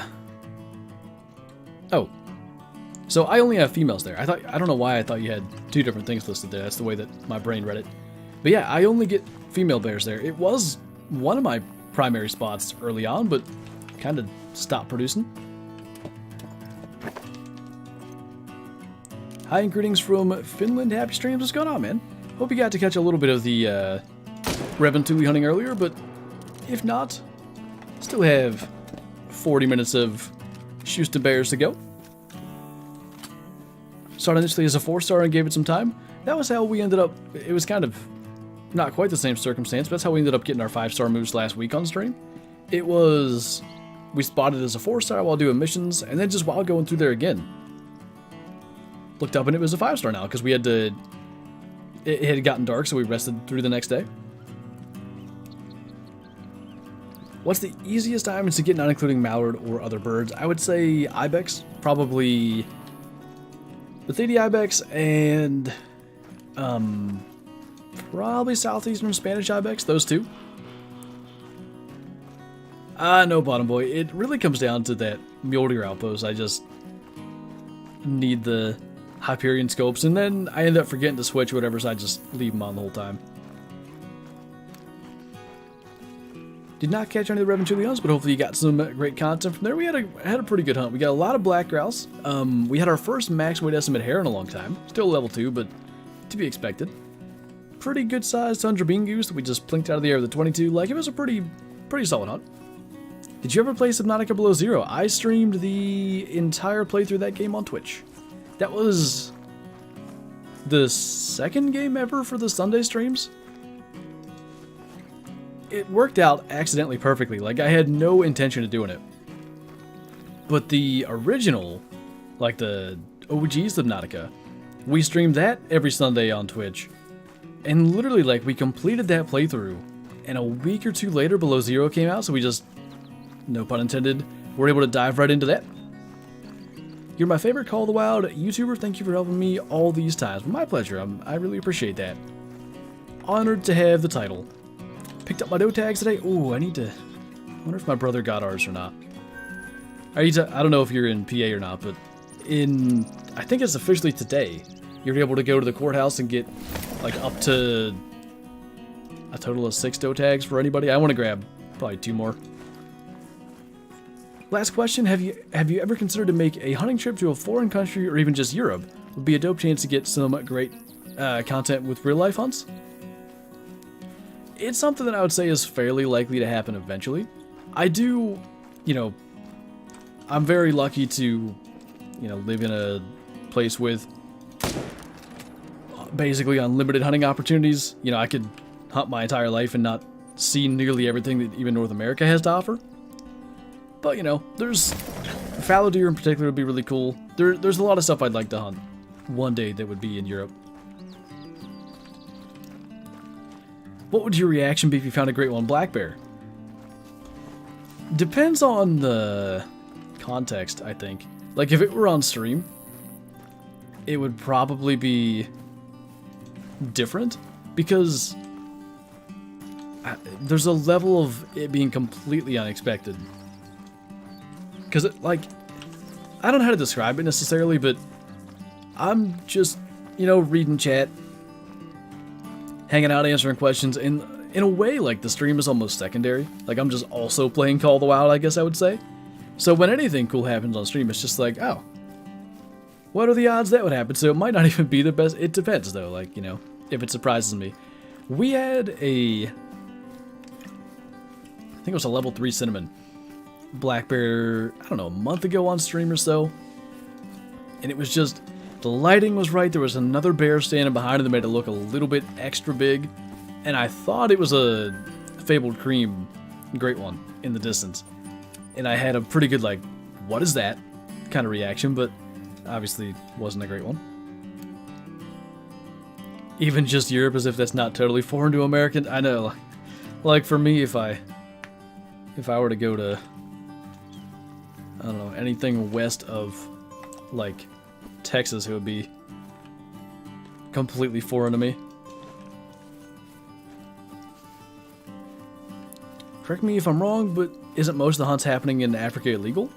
So I only have females there. I don't know why I thought you had two different things listed there. That's the way that my brain read it. But yeah, I only get female bears there. It was one of my primary spots early on, but kind of stopped producing. Hi and greetings from Finland. Happy streams. What's going on, man? Hope you got to catch a little bit of the Revontuli hunting earlier, but if not, still have 40 minutes of Houston Bears to go. Started initially as a 4-star and gave it some time. That was how we ended up. It was kind of not quite the same circumstance, but that's how we ended up getting our 5-star moose last week on stream. It was, we spotted as a 4-star while doing missions, and then just while going through there again, looked up and it was a 5-star now because we had to, it had gotten dark, so we rested through the next day. What's the easiest diamonds to get, not including mallard or other birds? I would say ibex, probably the Thady ibex, and probably southeastern Spanish ibex, those two. No, bottom boy, it really comes down to that mule deer outpost. I just need the Hyperion scopes, and then I end up forgetting to switch whatever, so I just leave them on the whole time. Did not catch any of the Revontuli Diamonds, but hopefully you got some great content from there. We had a pretty good hunt. We got a lot of black grouse. We had our first max weight estimate hare in a long time. Still level 2, but to be expected. Pretty good sized tundra bean goose that we just plinked out of the air with a 22. Like, it was a pretty solid hunt. Did you ever play Subnautica Below Zero? I streamed the entire playthrough of that game on Twitch. That was the second game ever for the Sunday streams. It worked out accidentally perfectly. Like, I had no intention of doing it. But the original, like the OG Subnautica, we streamed that every Sunday on Twitch. And literally, like, we completed that playthrough, and a week or two later, Below Zero came out, so we just, no pun intended, were able to dive right into that. You're my favorite Call of the Wild YouTuber. Thank you for helping me all these times. My pleasure. I really appreciate that. Honored to have the title. Picked up my doe tags today. Ooh, I wonder if my brother got ours or not. I don't know if you're in PA or not, but I think it's officially today, you're able to go to the courthouse and get like up to a total of 6 doe tags for anybody. I want to grab probably 2 more. Last question, have you ever considered to make a hunting trip to a foreign country or even just Europe? Would be a dope chance to get some great content with real life hunts. It's something that I would say is fairly likely to happen eventually. I do, you know, I'm very lucky to, you know, live in a place with basically unlimited hunting opportunities. You know, I could hunt my entire life and not see nearly everything that even North America has to offer. But, you know, there's fallow deer in particular would be really cool. There's a lot of stuff I'd like to hunt one day that would be in Europe. What would your reaction be if you found a great one black bear? Depends on the context, I think. Like, if it were on stream, it would probably be different, because there's a level of it being completely unexpected. Because, like, I don't know how to describe it necessarily, but I'm just, you know, reading chat, hanging out, answering questions, and in a way, like, the stream is almost secondary. Like, I'm just also playing Call of the Wild, I guess I would say. So when anything cool happens on stream, it's just like, oh, what are the odds that would happen? So it might not even be the best. It depends, though, like, you know, if it surprises me. We had I think it was a level 3 cinnamon black bear, I don't know, a month ago on stream or so. And it was just, the lighting was right. There was another bear standing behind it that made it look a little bit extra big. And I thought it was a fabled cream great one in the distance. And I had a pretty good, like, what is that kind of reaction, but obviously wasn't a great one. Even just Europe, as if that's not totally foreign to American. I know, like for me, if I were to go to, I don't know, anything west of, like, Texas, it would be completely foreign to me. Correct me if I'm wrong, but isn't most of the hunts happening in Africa illegal?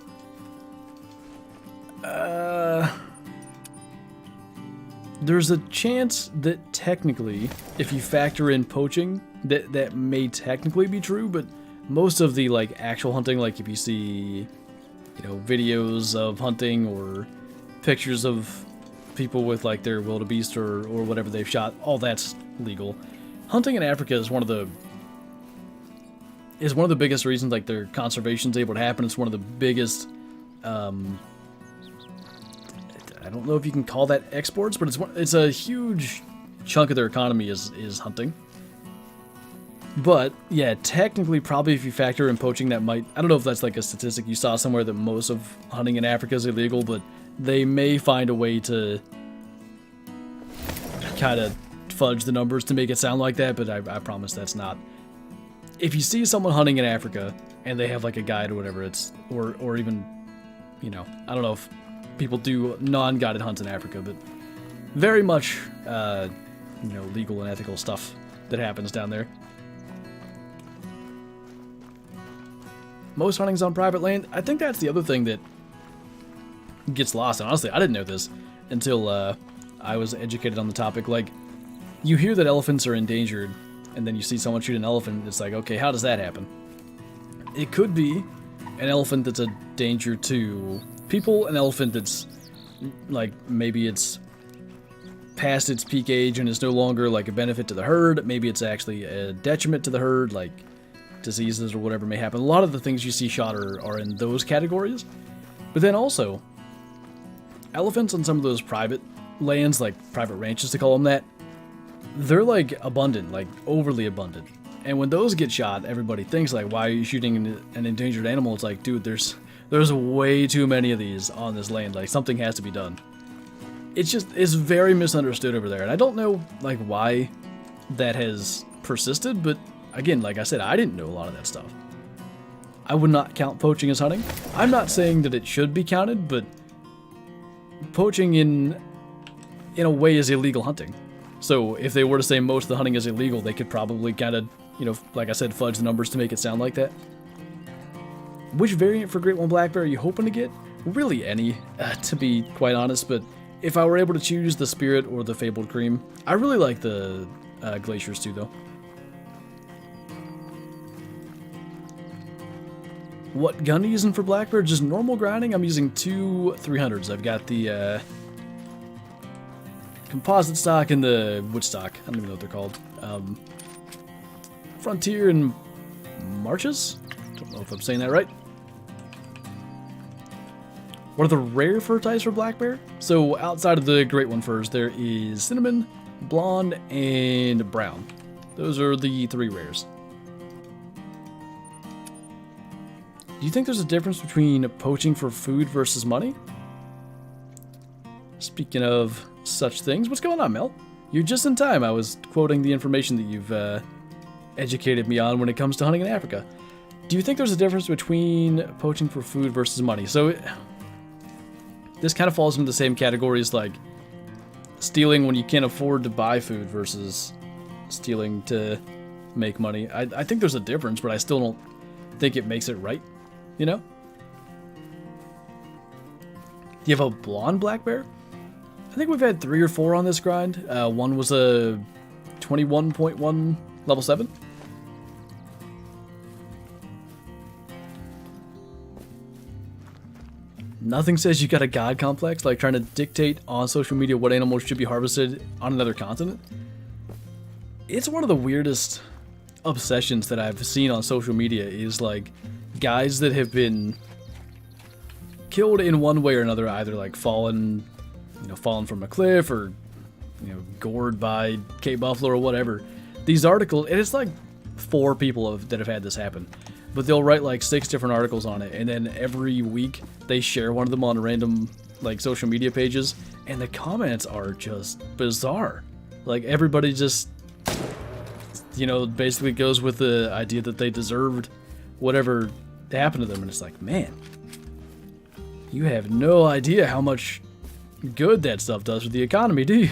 There's a chance that technically, if you factor in poaching, that may technically be true, but most of the, like, actual hunting, like if you see, you know, videos of hunting or pictures of people with, like, their wildebeest or whatever they've shot, all that's legal. Hunting in Africa is one of the biggest reasons, like, their conservation's able to happen. It's one of the biggest, I don't know if you can call that exports, but it's a huge chunk of their economy is hunting. But yeah, technically, probably if you factor in poaching, that might, I don't know if that's like a statistic you saw somewhere that most of hunting in Africa is illegal, but they may find a way to kind of fudge the numbers to make it sound like that, but I promise that's not. If you see someone hunting in Africa and they have like a guide or whatever, it's, or even, you know, I don't know if people do non-guided hunts in Africa, but very much, you know, legal and ethical stuff that happens down there. Most hunting's on private land. I think that's the other thing that gets lost. And honestly, I didn't know this until I was educated on the topic. Like, you hear that elephants are endangered, and then you see someone shoot an elephant. It's like, okay, how does that happen? It could be an elephant that's a danger to people, an elephant that's, like, maybe it's past its peak age and is no longer, like, a benefit to the herd. Maybe it's actually a detriment to the herd, like diseases or whatever may happen. A lot of the things you see shot are in those categories. But then also, elephants on some of those private lands, like private ranches to call them that, they're, like, abundant, like overly abundant. And when those get shot, everybody thinks, like, why are you shooting an endangered animal? It's like, dude, there's way too many of these on this land. Like, something has to be done. It's very misunderstood over there. And I don't know, like, why that has persisted, but again, like I said, I didn't know a lot of that stuff. I would not count poaching as hunting. I'm not saying that it should be counted, but poaching in a way is illegal hunting. So if they were to say most of the hunting is illegal, they could probably kind of, you know, like I said, fudge the numbers to make it sound like that. Which variant for Great One Black Bear are you hoping to get? really any, to be quite honest, but if I were able to choose the Spirit or the Fabled Cream, I really like the Glaciers too, though. What gun are you using for Blackbeard? Just normal grinding. I'm using two 300s. I've got the composite stock and the wood stock. I don't even know what they're called. Frontier and Marches? Don't know if I'm saying that right. What are the rare fur types for black bear? So outside of the Great One furs, there is cinnamon, blonde, and brown. Those are the 3 rares. Do you think there's a difference between poaching for food versus money? Speaking of such things, what's going on, Mel? You're just in time. I was quoting the information that you've educated me on when it comes to hunting in Africa. Do you think there's a difference between poaching for food versus money? So this kind of falls into the same category as like stealing when you can't afford to buy food versus stealing to make money. I think there's a difference, but I still don't think it makes it right, you know? Do you have a blonde black bear? I think we've had 3 or 4 on this grind. One was a 21.1 level 7. Nothing says you got a god complex, like trying to dictate on social media what animals should be harvested on another continent. It's one of the weirdest obsessions that I've seen on social media is like guys that have been killed in one way or another, either like fallen from a cliff or, gored by Cape Buffalo or whatever. These articles, and it's like 4 people that have had this happen. But they'll write like 6 different articles on it, and then every week they share one of them on random like social media pages, and the comments are just bizarre. Like everybody just, basically goes with the idea that they deserved whatever happened to them, and it's like, man, you have no idea how much good that stuff does for the economy, do you?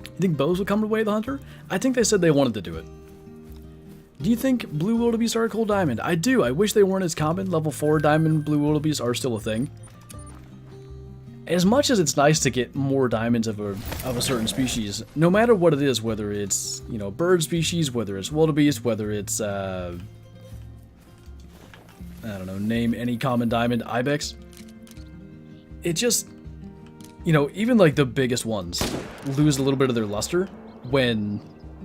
You think bows will come to Way of the Hunter? I think they said they wanted to do it. Do you think blue wildebeest are a cool diamond? I do. I wish they weren't as common. Level 4 diamond blue wildebeest are still a thing. As much as it's nice to get more diamonds of a certain species, no matter what it is, whether it's, bird species, whether it's wildebeest, whether it's, I don't know, name any common diamond, ibex, it just, even like the biggest ones lose a little bit of their luster when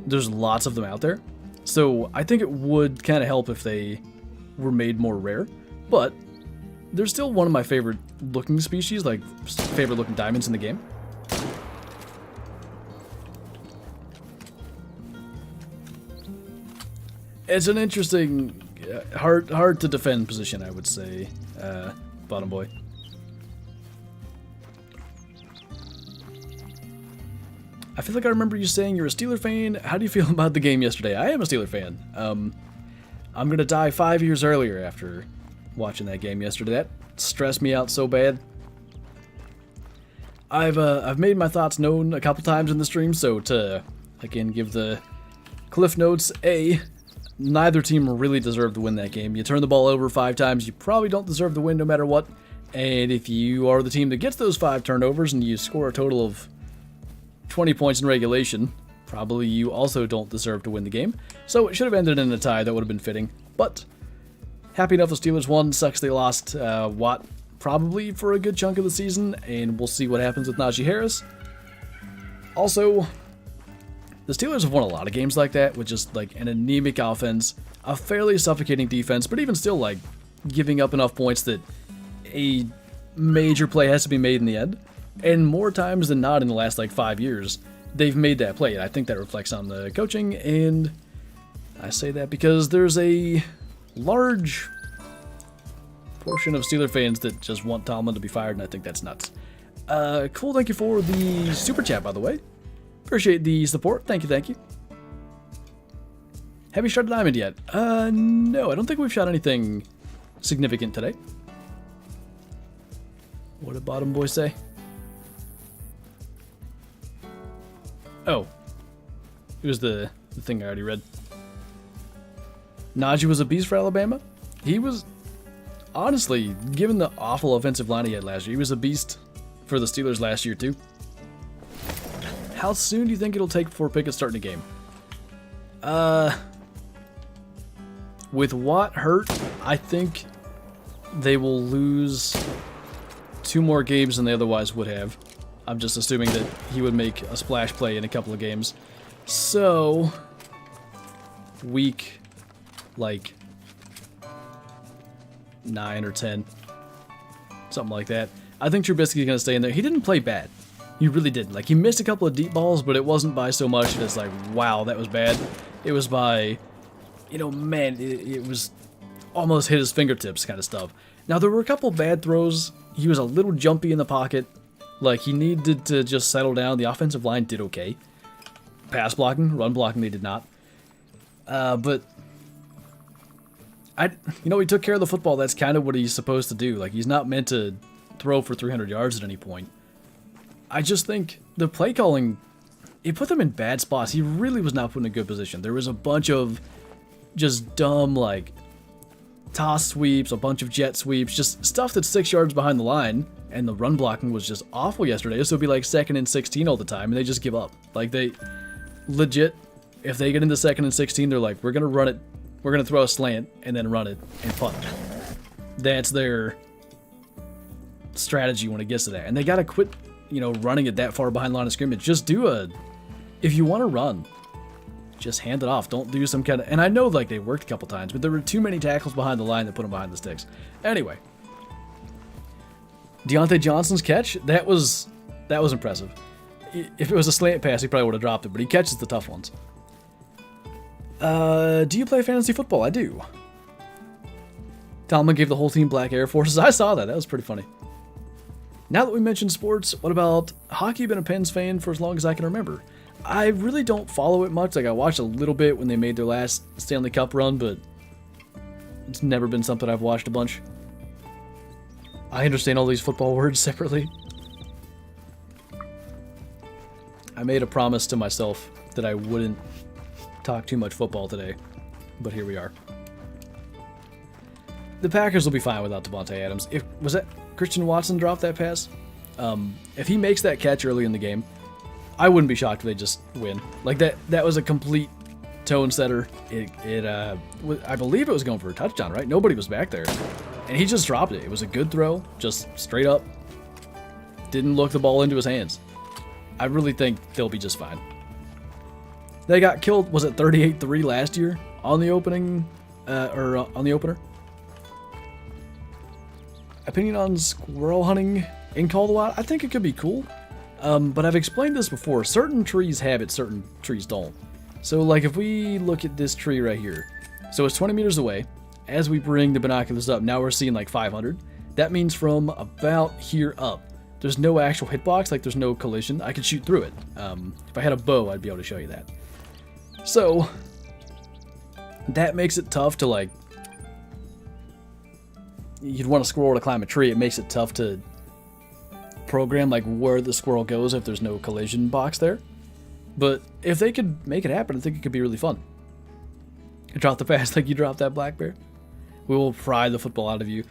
there's lots of them out there. So I think it would kind of help if they were made more rare, but they're still one of my favorite looking species, like favorite looking diamonds in the game. It's an interesting, hard to defend position, I would say, Bottom Boy. I feel like I remember you saying you're a Steeler fan. How do you feel about the game yesterday? I am a Steeler fan. I'm gonna die 5 years earlier after watching that game yesterday. That stressed me out so bad. I've made my thoughts known a couple times in the stream, so to again give the cliff notes, neither team really deserved to win that game. You turn the ball over 5 times, you probably don't deserve to win no matter what. And if you are the team that gets those 5 turnovers and you score a total of 20 points in regulation, probably you also don't deserve to win the game. So it should have ended in a tie. That would have been fitting. But happy enough the Steelers won. Sucks they lost Watt probably for a good chunk of the season, and we'll see what happens with Najee Harris. Also, the Steelers have won a lot of games like that with just like an anemic offense, a fairly suffocating defense, but even still like giving up enough points that a major play has to be made in the end. And more times than not in the last like 5 years, they've made that play. And I think that reflects on the coaching, and I say that because there's a large portion of Steeler fans that just want Tomlin to be fired, and I think that's nuts. Cool, thank you for the super chat, by the way. Appreciate the support. Thank you. Have you shot a diamond yet? No, I don't think we've shot anything significant today. What did Bottom Boy say? Oh, it was the thing I already read. Najee was a beast for Alabama. He was honestly, given the awful offensive line he had last year, he was a beast for the Steelers last year too. How soon do you think it'll take before Pickett's starting a game? With Watt hurt, I think they will lose 2 more games than they otherwise would have. I'm just assuming that he would make a splash play in a couple of games. So, week, like, 9 or 10. Something like that. I think Trubisky's going to stay in there. He didn't play bad. He really didn't. Like, he missed a couple of deep balls, but it wasn't by so much that it's like, wow, that was bad. It was by, you know, man, it was almost hit his fingertips kind of stuff. Now, there were a couple bad throws. He was a little jumpy in the pocket. Like, he needed to just settle down. The offensive line did okay. Pass blocking, run blocking, they did not. But, he took care of the football. That's kind of what he's supposed to do. Like, he's not meant to throw for 300 yards at any point. I just think the play calling, it put them in bad spots. He really was not put in a good position. There was a bunch of just dumb, like, toss sweeps, a bunch of jet sweeps, just stuff that's 6 yards behind the line, and the run blocking was just awful yesterday. So it'd be like 2nd and 16 all the time, and they just give up. Like, they, legit, if they get into 2nd and 16, they're like, we're going to run it, we're going to throw a slant, and then run it, and punt. That's their strategy when it gets to that. And they got to quit, running it that far behind the line of scrimmage. Just do if you want to run, just hand it off. Don't do some kind of, and I know like they worked a couple times, but there were too many tackles behind the line that put them behind the sticks. Anyway, Deontay Johnson's catch, that was impressive. If it was a slant pass, he probably would have dropped it, but he catches the tough ones. Do you play fantasy football? I do. Tomlin gave the whole team black Air Forces. I saw that. That was pretty funny. Now that we mentioned sports, what about hockey? Been a Pens fan for as long as I can remember. I really don't follow it much. Like, I watched a little bit when they made their last Stanley Cup run, but it's never been something I've watched a bunch. I understand all these football words separately. I made a promise to myself that I wouldn't talk too much football today, but here we are. The Packers will be fine without Devontae Adams. Was that Christian Watson dropped that pass? If he makes that catch early in the game, I wouldn't be shocked if they just win. Like, that was a complete tone setter. I believe it was going for a touchdown, right? Nobody was back there. And he just dropped it. It was a good throw, just straight up. Didn't look the ball into his hands. I really think they'll be just fine. They got killed, was it 38-3 last year on the opening, on the opener? Opinion on squirrel hunting in Call of the Wild? I think it could be cool. But I've explained this before. Certain trees have it, certain trees don't. So, like, if we look at this tree right here. So it's 20 meters away. As we bring the binoculars up, now we're seeing like 500. That means from about here up, there's no actual hitbox, like there's no collision. I could shoot through it. If I had a bow, I'd be able to show you that. So, that makes it tough to, like, you'd want a squirrel to climb a tree. It makes it tough to program, like, where the squirrel goes if there's no collision box there. But if they could make it happen, I think it could be really fun. Drop the pass like you dropped that black bear. We will pry the football out of you.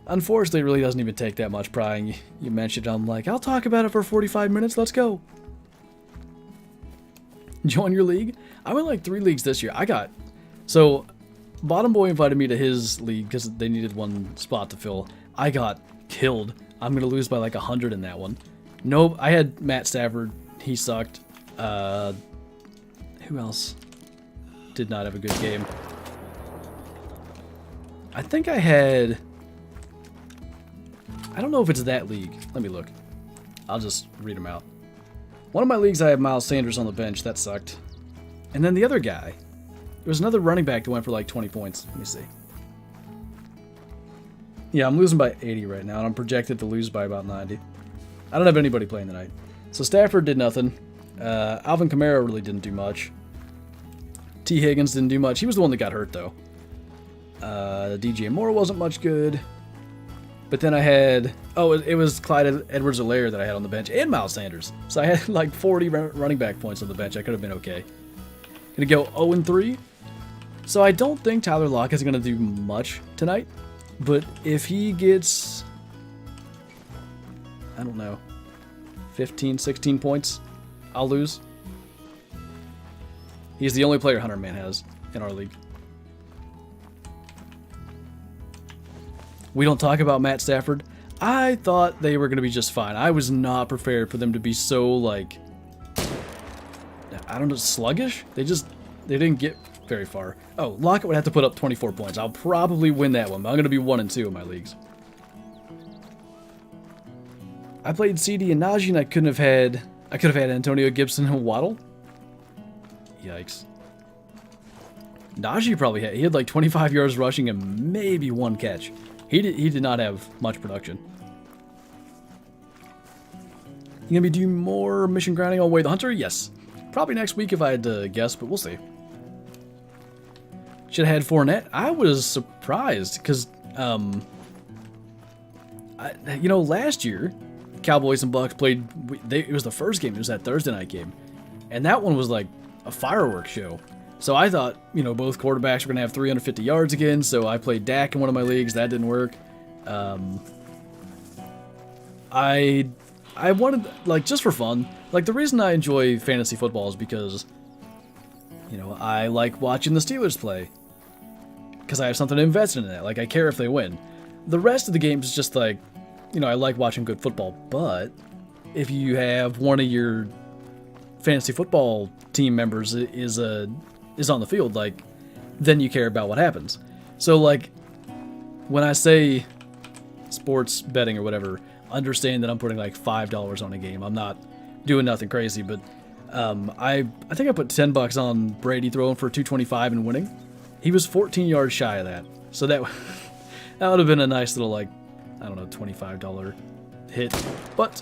Unfortunately, it really doesn't even take that much prying. You mentioned it, I'm like, I'll talk about it for 45 minutes, let's go. Join your league? I went like 3 leagues this year. So, Bottom Boy invited me to his league because they needed one spot to fill. I got killed. I'm going to lose by like 100 in that one. Nope, I had Matt Stafford. He sucked. Who else did not have a good game? I think I had... I don't know if it's that league. Let me look. I'll just read them out. One of my leagues, I have Miles Sanders on the bench. That sucked. And then the other guy, there was another running back that went for like 20 points. Let me see. Yeah, I'm losing by 80 right now, and I'm projected to lose by about 90. I don't have anybody playing tonight. So Stafford did nothing. Alvin Kamara really didn't do much. T. Higgins didn't do much. He was the one that got hurt, though. DJ Moore wasn't much good. But then I had... Oh, it was Clyde Edwards-Helaire that I had on the bench, and Miles Sanders. So I had like 40 running back points on the bench. I could have been okay. Gonna go 0-3. So I don't think Tyler Lockett is gonna do much tonight. But if he gets, I don't know, 15, 16 points, I'll lose. He's the only player Hunter Man has in our league. We don't talk about Matt Stafford. I thought they were going to be just fine. I was not prepared for them to be so, like, I don't know, sluggish? They didn't get very far. Oh, Lockett would have to put up 24 points. I'll probably win that one, but I'm going to be 1-2 in my leagues. I played CD and Najee, and I could have had Antonio Gibson and Waddle. Yikes. Najee probably had like 25 yards rushing and maybe 1 catch. He did not have much production. You gonna be doing more mission grinding on Way the Hunter? Yes. Probably next week if I had to guess, but we'll see. Should have had Fournette. I was surprised because, last year, Cowboys and Bucks played. It was the first game. It was that Thursday night game, and that one was like a fireworks show. So I thought, both quarterbacks were gonna have 350 yards again. So I played Dak in one of my leagues. That didn't work. I wanted, like, just for fun. Like, the reason I enjoy fantasy football is because, I like watching the Steelers play. Because I have something to invest in that. Like, I care if they win. The rest of the games is just like, I like watching good football. But if you have one of your fantasy football team members is on the field, like, then you care about what happens. So, like, when I say sports betting or whatever, understand that I'm putting like $5 on a game. I'm not doing nothing crazy, but I think I put $10 on Brady throwing for 225 and winning. He was 14 yards shy of that, so that would have been a nice little, like, I don't know, $25 hit. But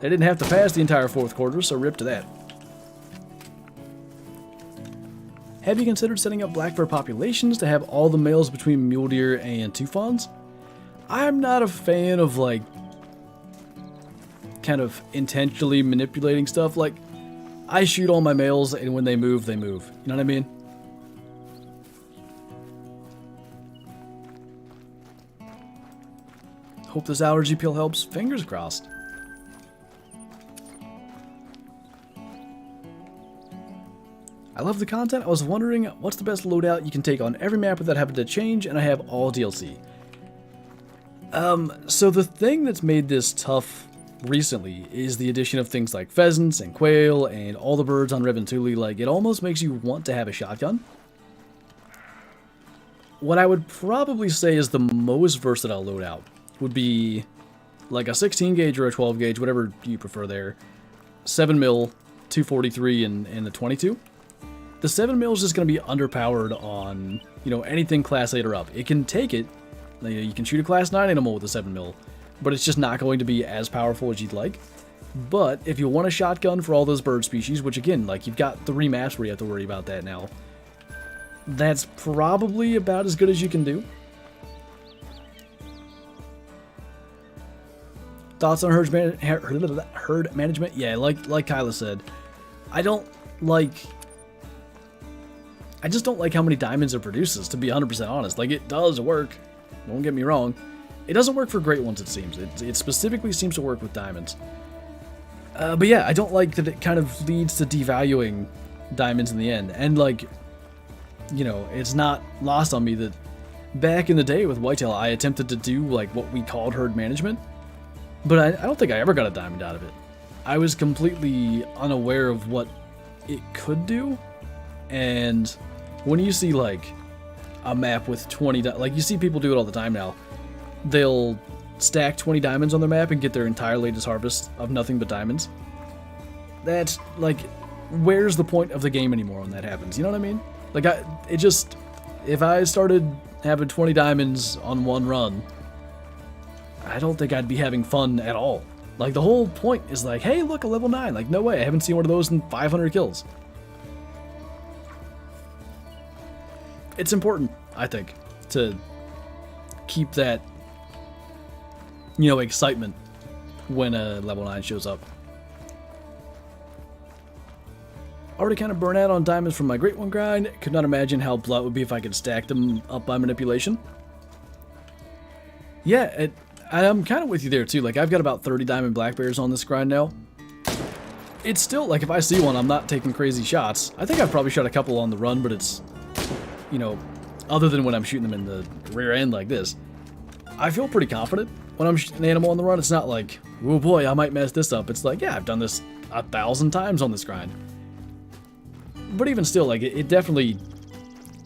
they didn't have to pass the entire fourth quarter, so rip to that. Have you considered setting up black bear populations to have all the males between mule deer and Tufans? I'm not a fan of, like, kind of intentionally manipulating stuff. Like, I shoot all my males, and when they move, they move. You know what I mean? Hope this allergy pill helps. Fingers crossed. I love the content. I was wondering, what's the best loadout you can take on every map without having to change, and I have all DLC. So the thing that's made this tough recently is the addition of things like pheasants and quail and all the birds on Revontuli. Like, it almost makes you want to have a shotgun. What I would probably say is the most versatile loadout would be like a 16 gauge or a 12 gauge, whatever you prefer there. 7mm, 243, and the 22. The 7mm is just going to be underpowered on, anything class 8 or up. It can take it. You can shoot a class 9 animal with a 7mm, but it's just not going to be as powerful as you'd like. But if you want a shotgun for all those bird species, which again, like, you've got 3 maps where you have to worry about that now, that's probably about as good as you can do. Thoughts on herd management? Yeah, like Kyla said, I just don't like how many diamonds it produces, to be 100% honest. Like, it does work, don't get me wrong. It doesn't work for great ones, it seems. It specifically seems to work with diamonds. But yeah, I don't like that it kind of leads to devaluing diamonds in the end. And, like, it's not lost on me that back in the day with Whitetail, I attempted to do, like, what we called herd management. But I don't think I ever got a diamond out of it. I was completely unaware of what it could do. And when you see, like, a map with 20, like, you see people do it all the time now. They'll stack 20 diamonds on their map and get their entire latest harvest of nothing but diamonds. That's, like, where's the point of the game anymore when that happens? You know what I mean? Like, if I started having 20 diamonds on one run, I don't think I'd be having fun at all. Like, the whole point is like, hey, look, a level 9. Like, no way, I haven't seen one of those in 500 kills. It's important, I think, to keep that, excitement when a level 9 shows up. Already kind of burnt out on diamonds from my Great One grind. Could not imagine how blunt it would be if I could stack them up by manipulation. Yeah, I'm kind of with you there too. Like, I've got about 30 diamond black bears on this grind now. It's still, like, if I see one, I'm not taking crazy shots. I think I've probably shot a couple on the run, but it's, you know, other than when I'm shooting them in the rear end like this, I feel pretty confident when I'm shooting an animal on the run. It's not like, oh boy, I might mess this up. It's like, yeah, I've done this 1,000 times on this grind. But even still, like, it definitely,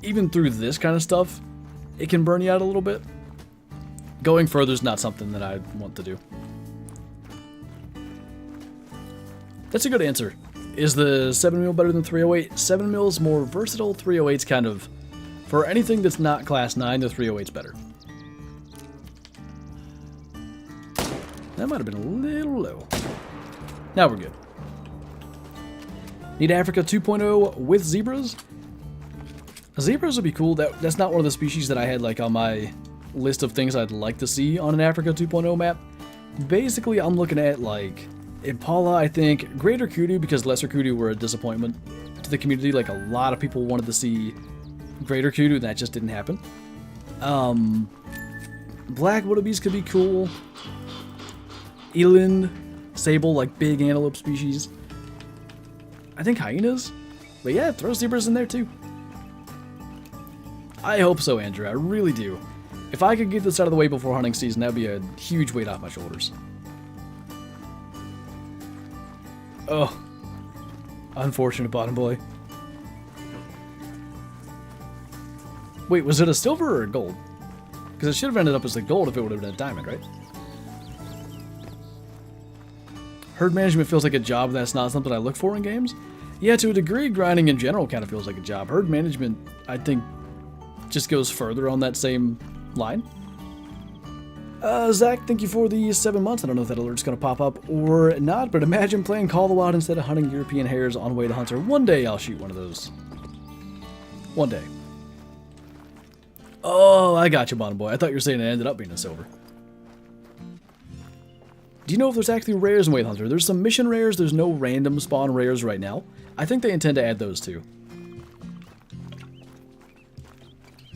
even through this kind of stuff, it can burn you out a little bit. Going further is not something that I want to do. That's a good answer. Is the 7mm better than 308? 7mm is more versatile. 308's kind of, for anything that's not class 9, the 308's better. That might have been a little low. Now we're good. Need Africa 2.0 with zebras? Zebras would be cool. That's not one of the species that I had like on my list of things I'd like to see on an Africa 2.0 map. Basically, I'm looking at like Impala, I think, greater kudu, because lesser kudu were a disappointment to the community. Like, a lot of people wanted to see greater kudu, and that just didn't happen. Black wildebeest could be cool. Eland, sable, like big antelope species. I think hyenas. But yeah, throw zebras in there too. I hope so, Andrew. I really do. If I could get this out of the way before hunting season, that'd be a huge weight off my shoulders. Oh. Unfortunate, bottom boy. Wait, was it a silver or a gold? Because it should have ended up as a gold if it would have been a diamond, right? Herd management feels like a job that's not something I look for in games. Yeah, to a degree, grinding in general kind of feels like a job. Herd management, I think, just goes further on that same line. Zach, thank you for the 7 months. I don't know if that alert's going to pop up or not, but imagine playing Call of the Wild instead of hunting European hares on Way to Hunter. One day I'll shoot one of those. One day. Oh, I got you, bottom boy. I thought you were saying it ended up being a silver. Do you know if there's actually rares in Way to Hunter? There's some mission rares. There's no random spawn rares right now. I think they intend to add those too.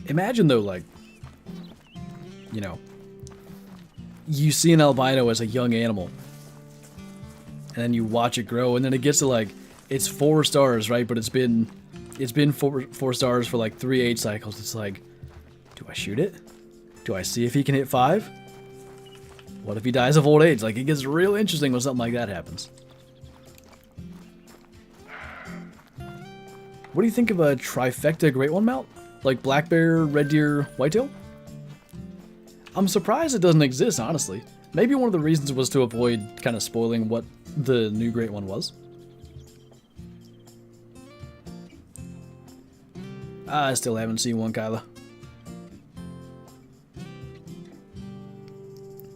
Imagine though, like, you know, you see an albino as a young animal, and then you watch it grow, and then it gets to like, it's 4 stars, right? But it's been 4 stars for like 3 age cycles. It's like, do I shoot it? Do I see if he can hit 5? What if he dies of old age? Like, it gets real interesting when something like that happens. What do you think of a trifecta Great One mount? Like black bear, red deer, whitetail? I'm surprised it doesn't exist, honestly. Maybe one of the reasons was to avoid kind of spoiling what the new Great One was. I still haven't seen one, Kyla.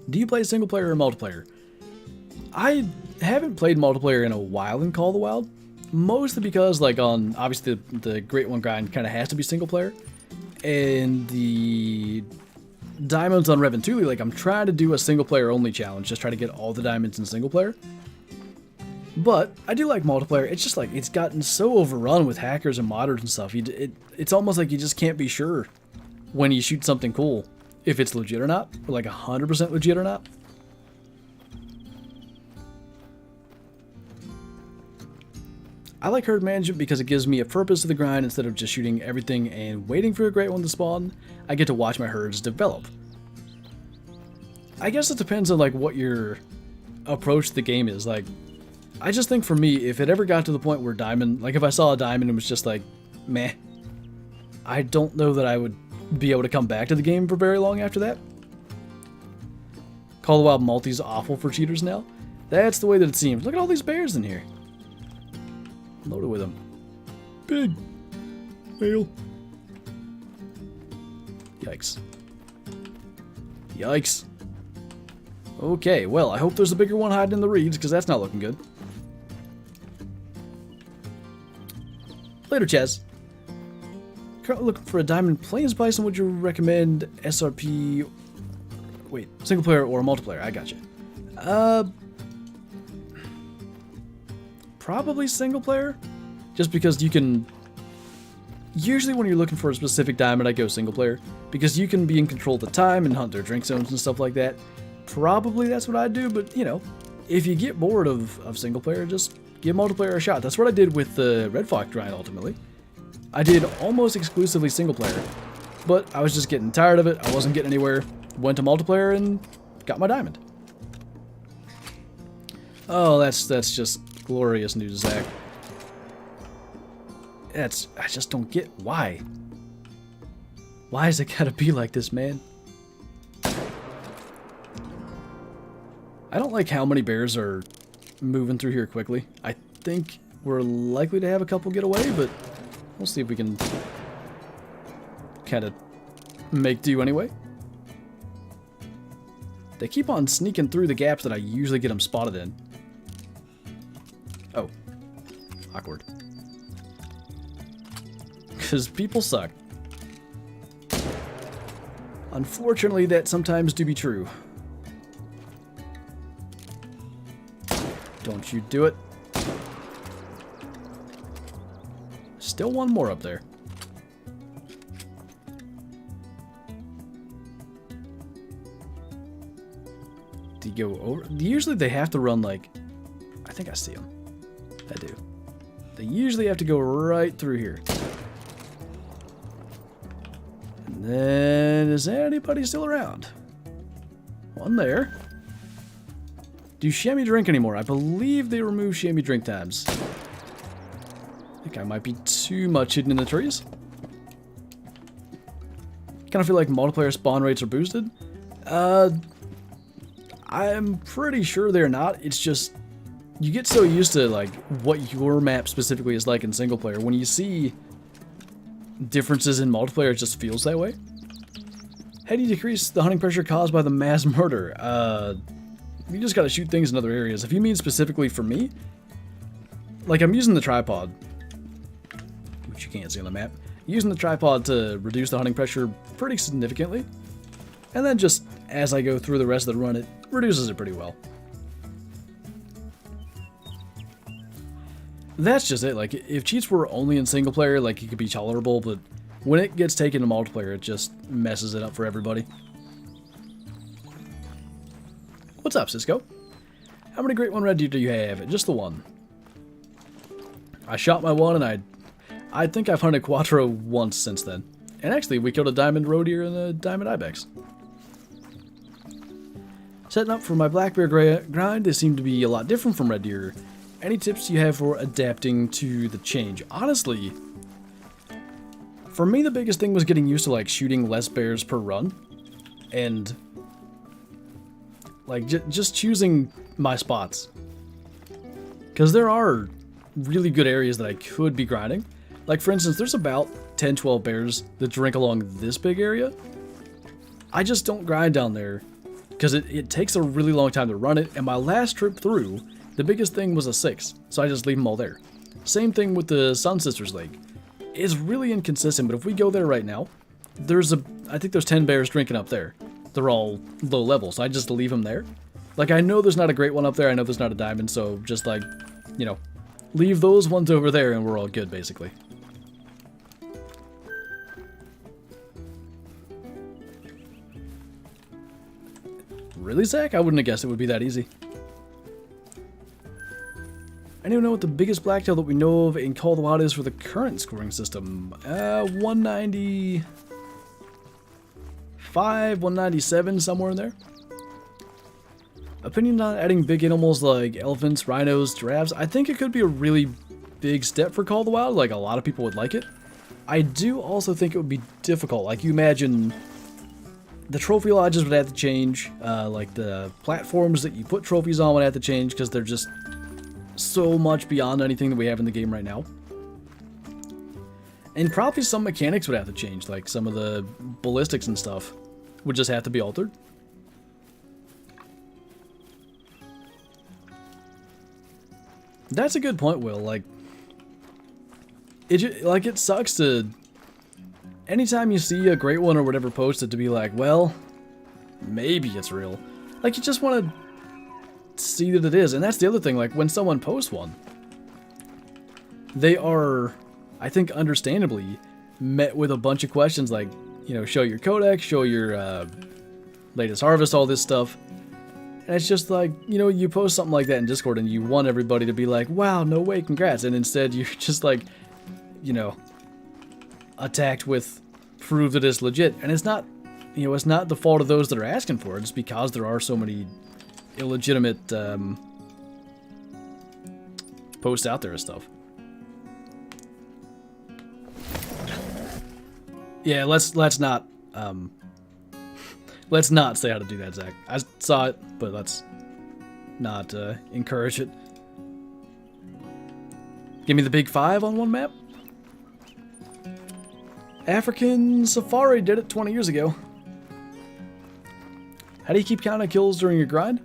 Do you play single player or multiplayer? I haven't played multiplayer in a while in Call of the Wild. Mostly because, like, on, obviously, the Great One grind kind of has to be single player. And the diamonds on Revontuli, like, I'm trying to do a single player only challenge, just try to get all the diamonds in single player. But I do like multiplayer. It's just like, it's gotten so overrun with hackers and modders and stuff. It's almost like you just can't be sure when you shoot something cool if it's legit or not, or like 100% legit or not. I like herd management because it gives me a purpose to the grind instead of just shooting everything and waiting for a great one to spawn. I get to watch my herds develop. I guess it depends on like what your approach to the game is. Like, I just think for me, if it ever got to the point where diamond, like if I saw a diamond and was just like, meh, I don't know that I would be able to come back to the game for very long after that. Call of the Wild multi's awful for cheaters now. That's the way that it seems. Look at all these bears in here. Loaded with them. Big. Male. Yikes. Yikes. Okay, well, I hope there's a bigger one hiding in the reeds, because that's not looking good. Later, Chaz. Currently looking for a diamond plains bison. Would you recommend SRP... Wait, single player or multiplayer? I got you. Probably single player, just because you can Usually when you're looking for a specific diamond, I go single player, because you can be in control of the time and hunt their drink zones and stuff like that. Probably that's what I do, but you know, if you get bored of single player, just give multiplayer a shot. That's what I did with the Red Fox grind ultimately. I did almost exclusively single player, but I was just getting tired of it. I wasn't getting anywhere. Went to multiplayer and got my diamond. Oh, that's just glorious news, Zach. I just don't get why. Why is it gotta be like this, man? I don't like how many bears are moving through here quickly. I think we're likely to have a couple get away, but we'll see if we can kind of make do anyway. They keep on sneaking through the gaps that I usually get them spotted in. Oh. Awkward. Because people suck. Unfortunately, that sometimes do be true. Don't you do it. Still one more up there. Do you go over? Usually they have to run like... I think I see them. I do. They usually have to go right through here. And then, is anybody still around? One there. Do chamois drink anymore? I believe they removed chamois drink times. I think I might be too much hidden in the trees. Kind of feel like multiplayer spawn rates are boosted. I'm pretty sure they're not. It's just, you get so used to like what your map specifically is like in single player. When you see differences in multiplayer, it just feels that way. How do you decrease the hunting pressure caused by the mass murder? You just gotta shoot things in other areas. If you mean specifically for me, like I'm using the tripod, which you can't see on the map, using the tripod to reduce the hunting pressure pretty significantly. And then just as I go through the rest of the run, it reduces it pretty well. That's just it. Like, if cheats were only in single player, like, it could be tolerable, but when it gets taken to multiplayer, it just messes it up for everybody. What's up, Cisco? How many Great One Red Deer do you have? Just the one. I shot my one, and I think I've hunted Quattro once since then. And actually, we killed a diamond roe deer and a diamond ibex. Setting up for my black bear grind, they seem to be a lot different from red deer. Any tips you have for adapting to the change? Honestly, for me the biggest thing was getting used to like shooting less bears per run. And like just choosing my spots. Because there are really good areas that I could be grinding. Like for instance, there's about 10-12 bears that drink along this big area. I just don't grind down there because it takes a really long time to run it, and my last trip through, the biggest thing was a 6, so I just leave them all there. Same thing with the Sun Sisters Lake. It's really inconsistent, but if we go there right now, I think there's 10 bears drinking up there. They're all low level, so I just leave them there. Like, I know there's not a great one up there, I know there's not a diamond, so just like, you know, leave those ones over there and we're all good, basically. Really, Zach? I wouldn't have guessed it would be that easy. Anyone know what the biggest blacktail that we know of in Call of the Wild is for the current scoring system? 195, 197, somewhere in there. Opinion on adding big animals like elephants, rhinos, giraffes? I think it could be a really big step for Call of the Wild. Like, a lot of people would like it. I do also think it would be difficult. Like, you imagine the trophy lodges would have to change. Like, the platforms that you put trophies on would have to change because they're just so much beyond anything that we have in the game right now. And probably some mechanics would have to change. Like, some of the ballistics and stuff would just have to be altered. That's a good point, Will. Like, it sucks to, anytime you see a great one or whatever posted, to be like, well, maybe it's real. Like, you just want to see that it is. And that's the other thing, like, when someone posts one, they are, I think understandably, met with a bunch of questions like, you know, show your codex, show your latest harvest, all this stuff. And it's just like, you know, you post something like that in Discord and you want everybody to be like, wow, no way, congrats. And instead you're just like, you know, attacked with proof that it's legit. And it's not, you know, it's not the fault of those that are asking for it. It's because there are so many illegitimate posts out there and stuff. Yeah, let's not say how to do that, Zach. I saw it, but let's not encourage it. Give me the big 5 on one map. African Safari did it 20 years ago. How do you keep count of kills during your grind?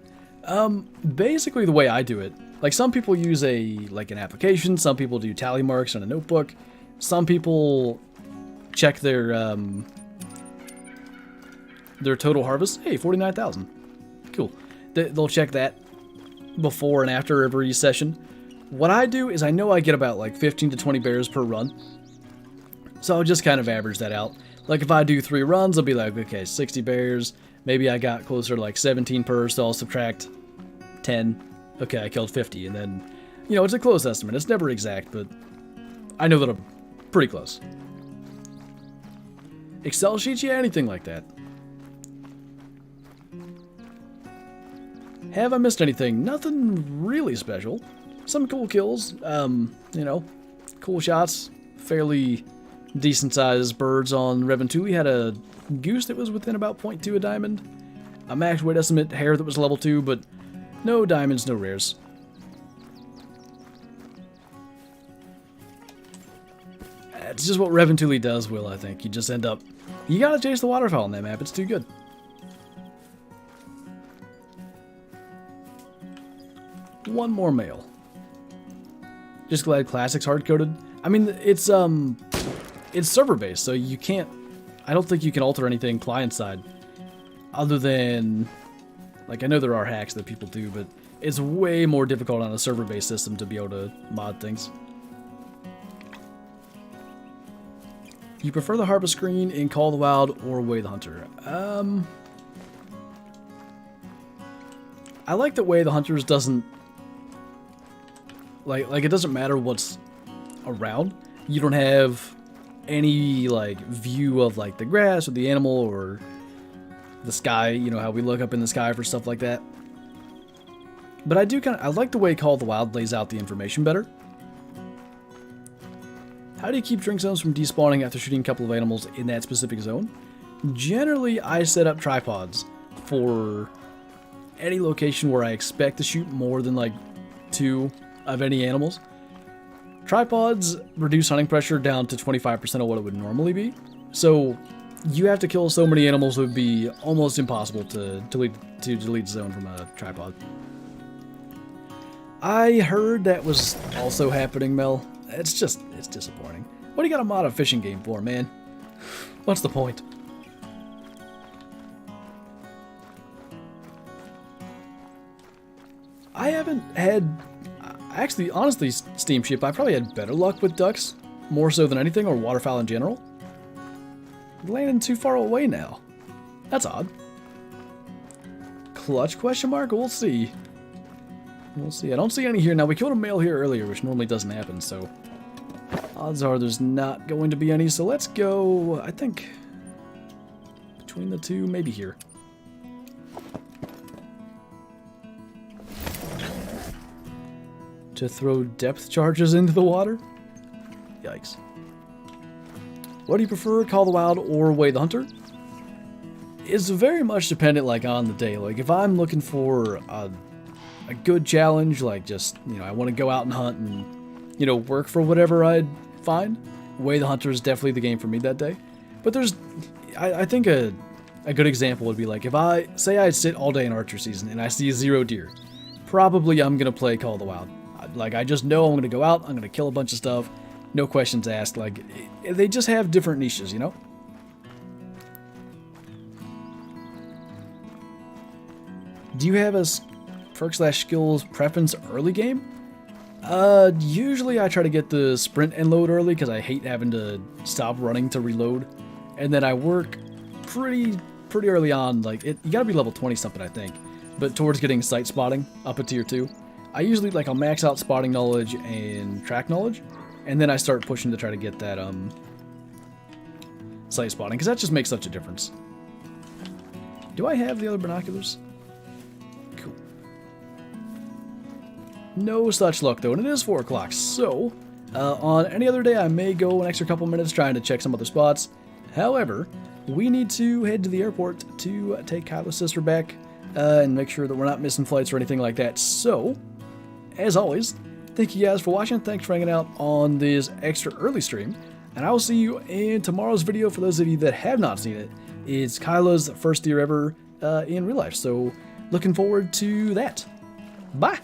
Basically the way I do it. Like, some people use an application, some people do tally marks on a notebook, some people check their total harvest. Hey, 49,000. Cool. They'll check that before and after every session. What I do is I know I get about like 15 to 20 bears per run. So I'll just kind of average that out. Like if I do 3 runs, I'll be like, okay, 60 bears. Maybe I got closer to like 17 per, so I'll subtract 10. Okay, I killed 50. And then, you know, it's a close estimate. It's never exact, but I know that I'm pretty close. Excel sheets, yeah, anything like that. Have I missed anything? Nothing really special. Some cool kills, you know, cool shots, fairly decent sized birds on Revontuli. Had a goose that was within about 0.2 a diamond. A max weight estimate hare that was level 2, but no diamonds, no rares. It's just what Revontuli does, Will, I think. You just end up... You gotta chase the waterfowl on that map, it's too good. One more male. Just glad Classic's hard-coded. I mean, it's server-based, so you can't... I don't think you can alter anything client-side. Other than... Like, I know there are hacks that people do, but it's way more difficult on a server-based system to be able to mod things. You prefer the harvest screen in Call of the Wild or Way the Hunter? I like that Way the Hunters doesn't... Like, it doesn't matter what's around. You don't have any, like, view of, like, the grass or the animal or the sky, you know, how we look up in the sky for stuff like that. But I do I like the way Call of the Wild lays out the information better. How do you keep drink zones from despawning after shooting a couple of animals in that specific zone? Generally, I set up tripods for any location where I expect to shoot more than, like, 2 of any animals. Tripods reduce hunting pressure down to 25% of what it would normally be. So you have to kill so many animals, it would be almost impossible to delete the zone from a tripod. I heard that was also happening, Mel. It's disappointing. What do you got a mod of fishing game for, man? What's the point? I haven't had... Actually, honestly, Steamship, I probably had better luck with ducks, more so than anything, or waterfowl in general. Landing too far away now. That's odd. Clutch question mark? We'll see. We'll see. I don't see any here. Now, we killed a male here earlier, which normally doesn't happen, so... Odds are there's not going to be any, so let's go, I think... Between the two, maybe here. To throw depth charges into the water? Yikes. What do you prefer, Call of the Wild or Way the Hunter? It's very much dependent, like, on the day. Like, if I'm looking for a good challenge, like, just, you know, I want to go out and hunt and, you know, work for whatever I'd find, Way the Hunter is definitely the game for me that day. But there's, I think a good example would be, like, if I, say I sit all day in archer season and I see 0 deer, probably I'm going to play Call of the Wild. Like, I just know I'm going to go out, I'm going to kill a bunch of stuff, no questions asked. Like, they just have different niches, you know? Do you have a perk/skills preference early game? Usually I try to get the sprint and load early because I hate having to stop running to reload. And then I work pretty early on, like, you gotta be level 20 something, I think. But towards getting sight spotting up at tier 2. I usually, like, I'll max out spotting knowledge and track knowledge. And then I start pushing to try to get that, sight spotting, because that just makes such a difference. Do I have the other binoculars? Cool. No such luck, though, and it is 4 o'clock, so on any other day I may go an extra couple minutes trying to check some other spots. However, we need to head to the airport to take Kyla's sister back and make sure that we're not missing flights or anything like that. So, as always, thank you guys for watching. Thanks for hanging out on this extra early stream, and I will see you in tomorrow's video. For those of you that have not seen it, it's Kyla's first deer ever in real life, so looking forward to that. Bye!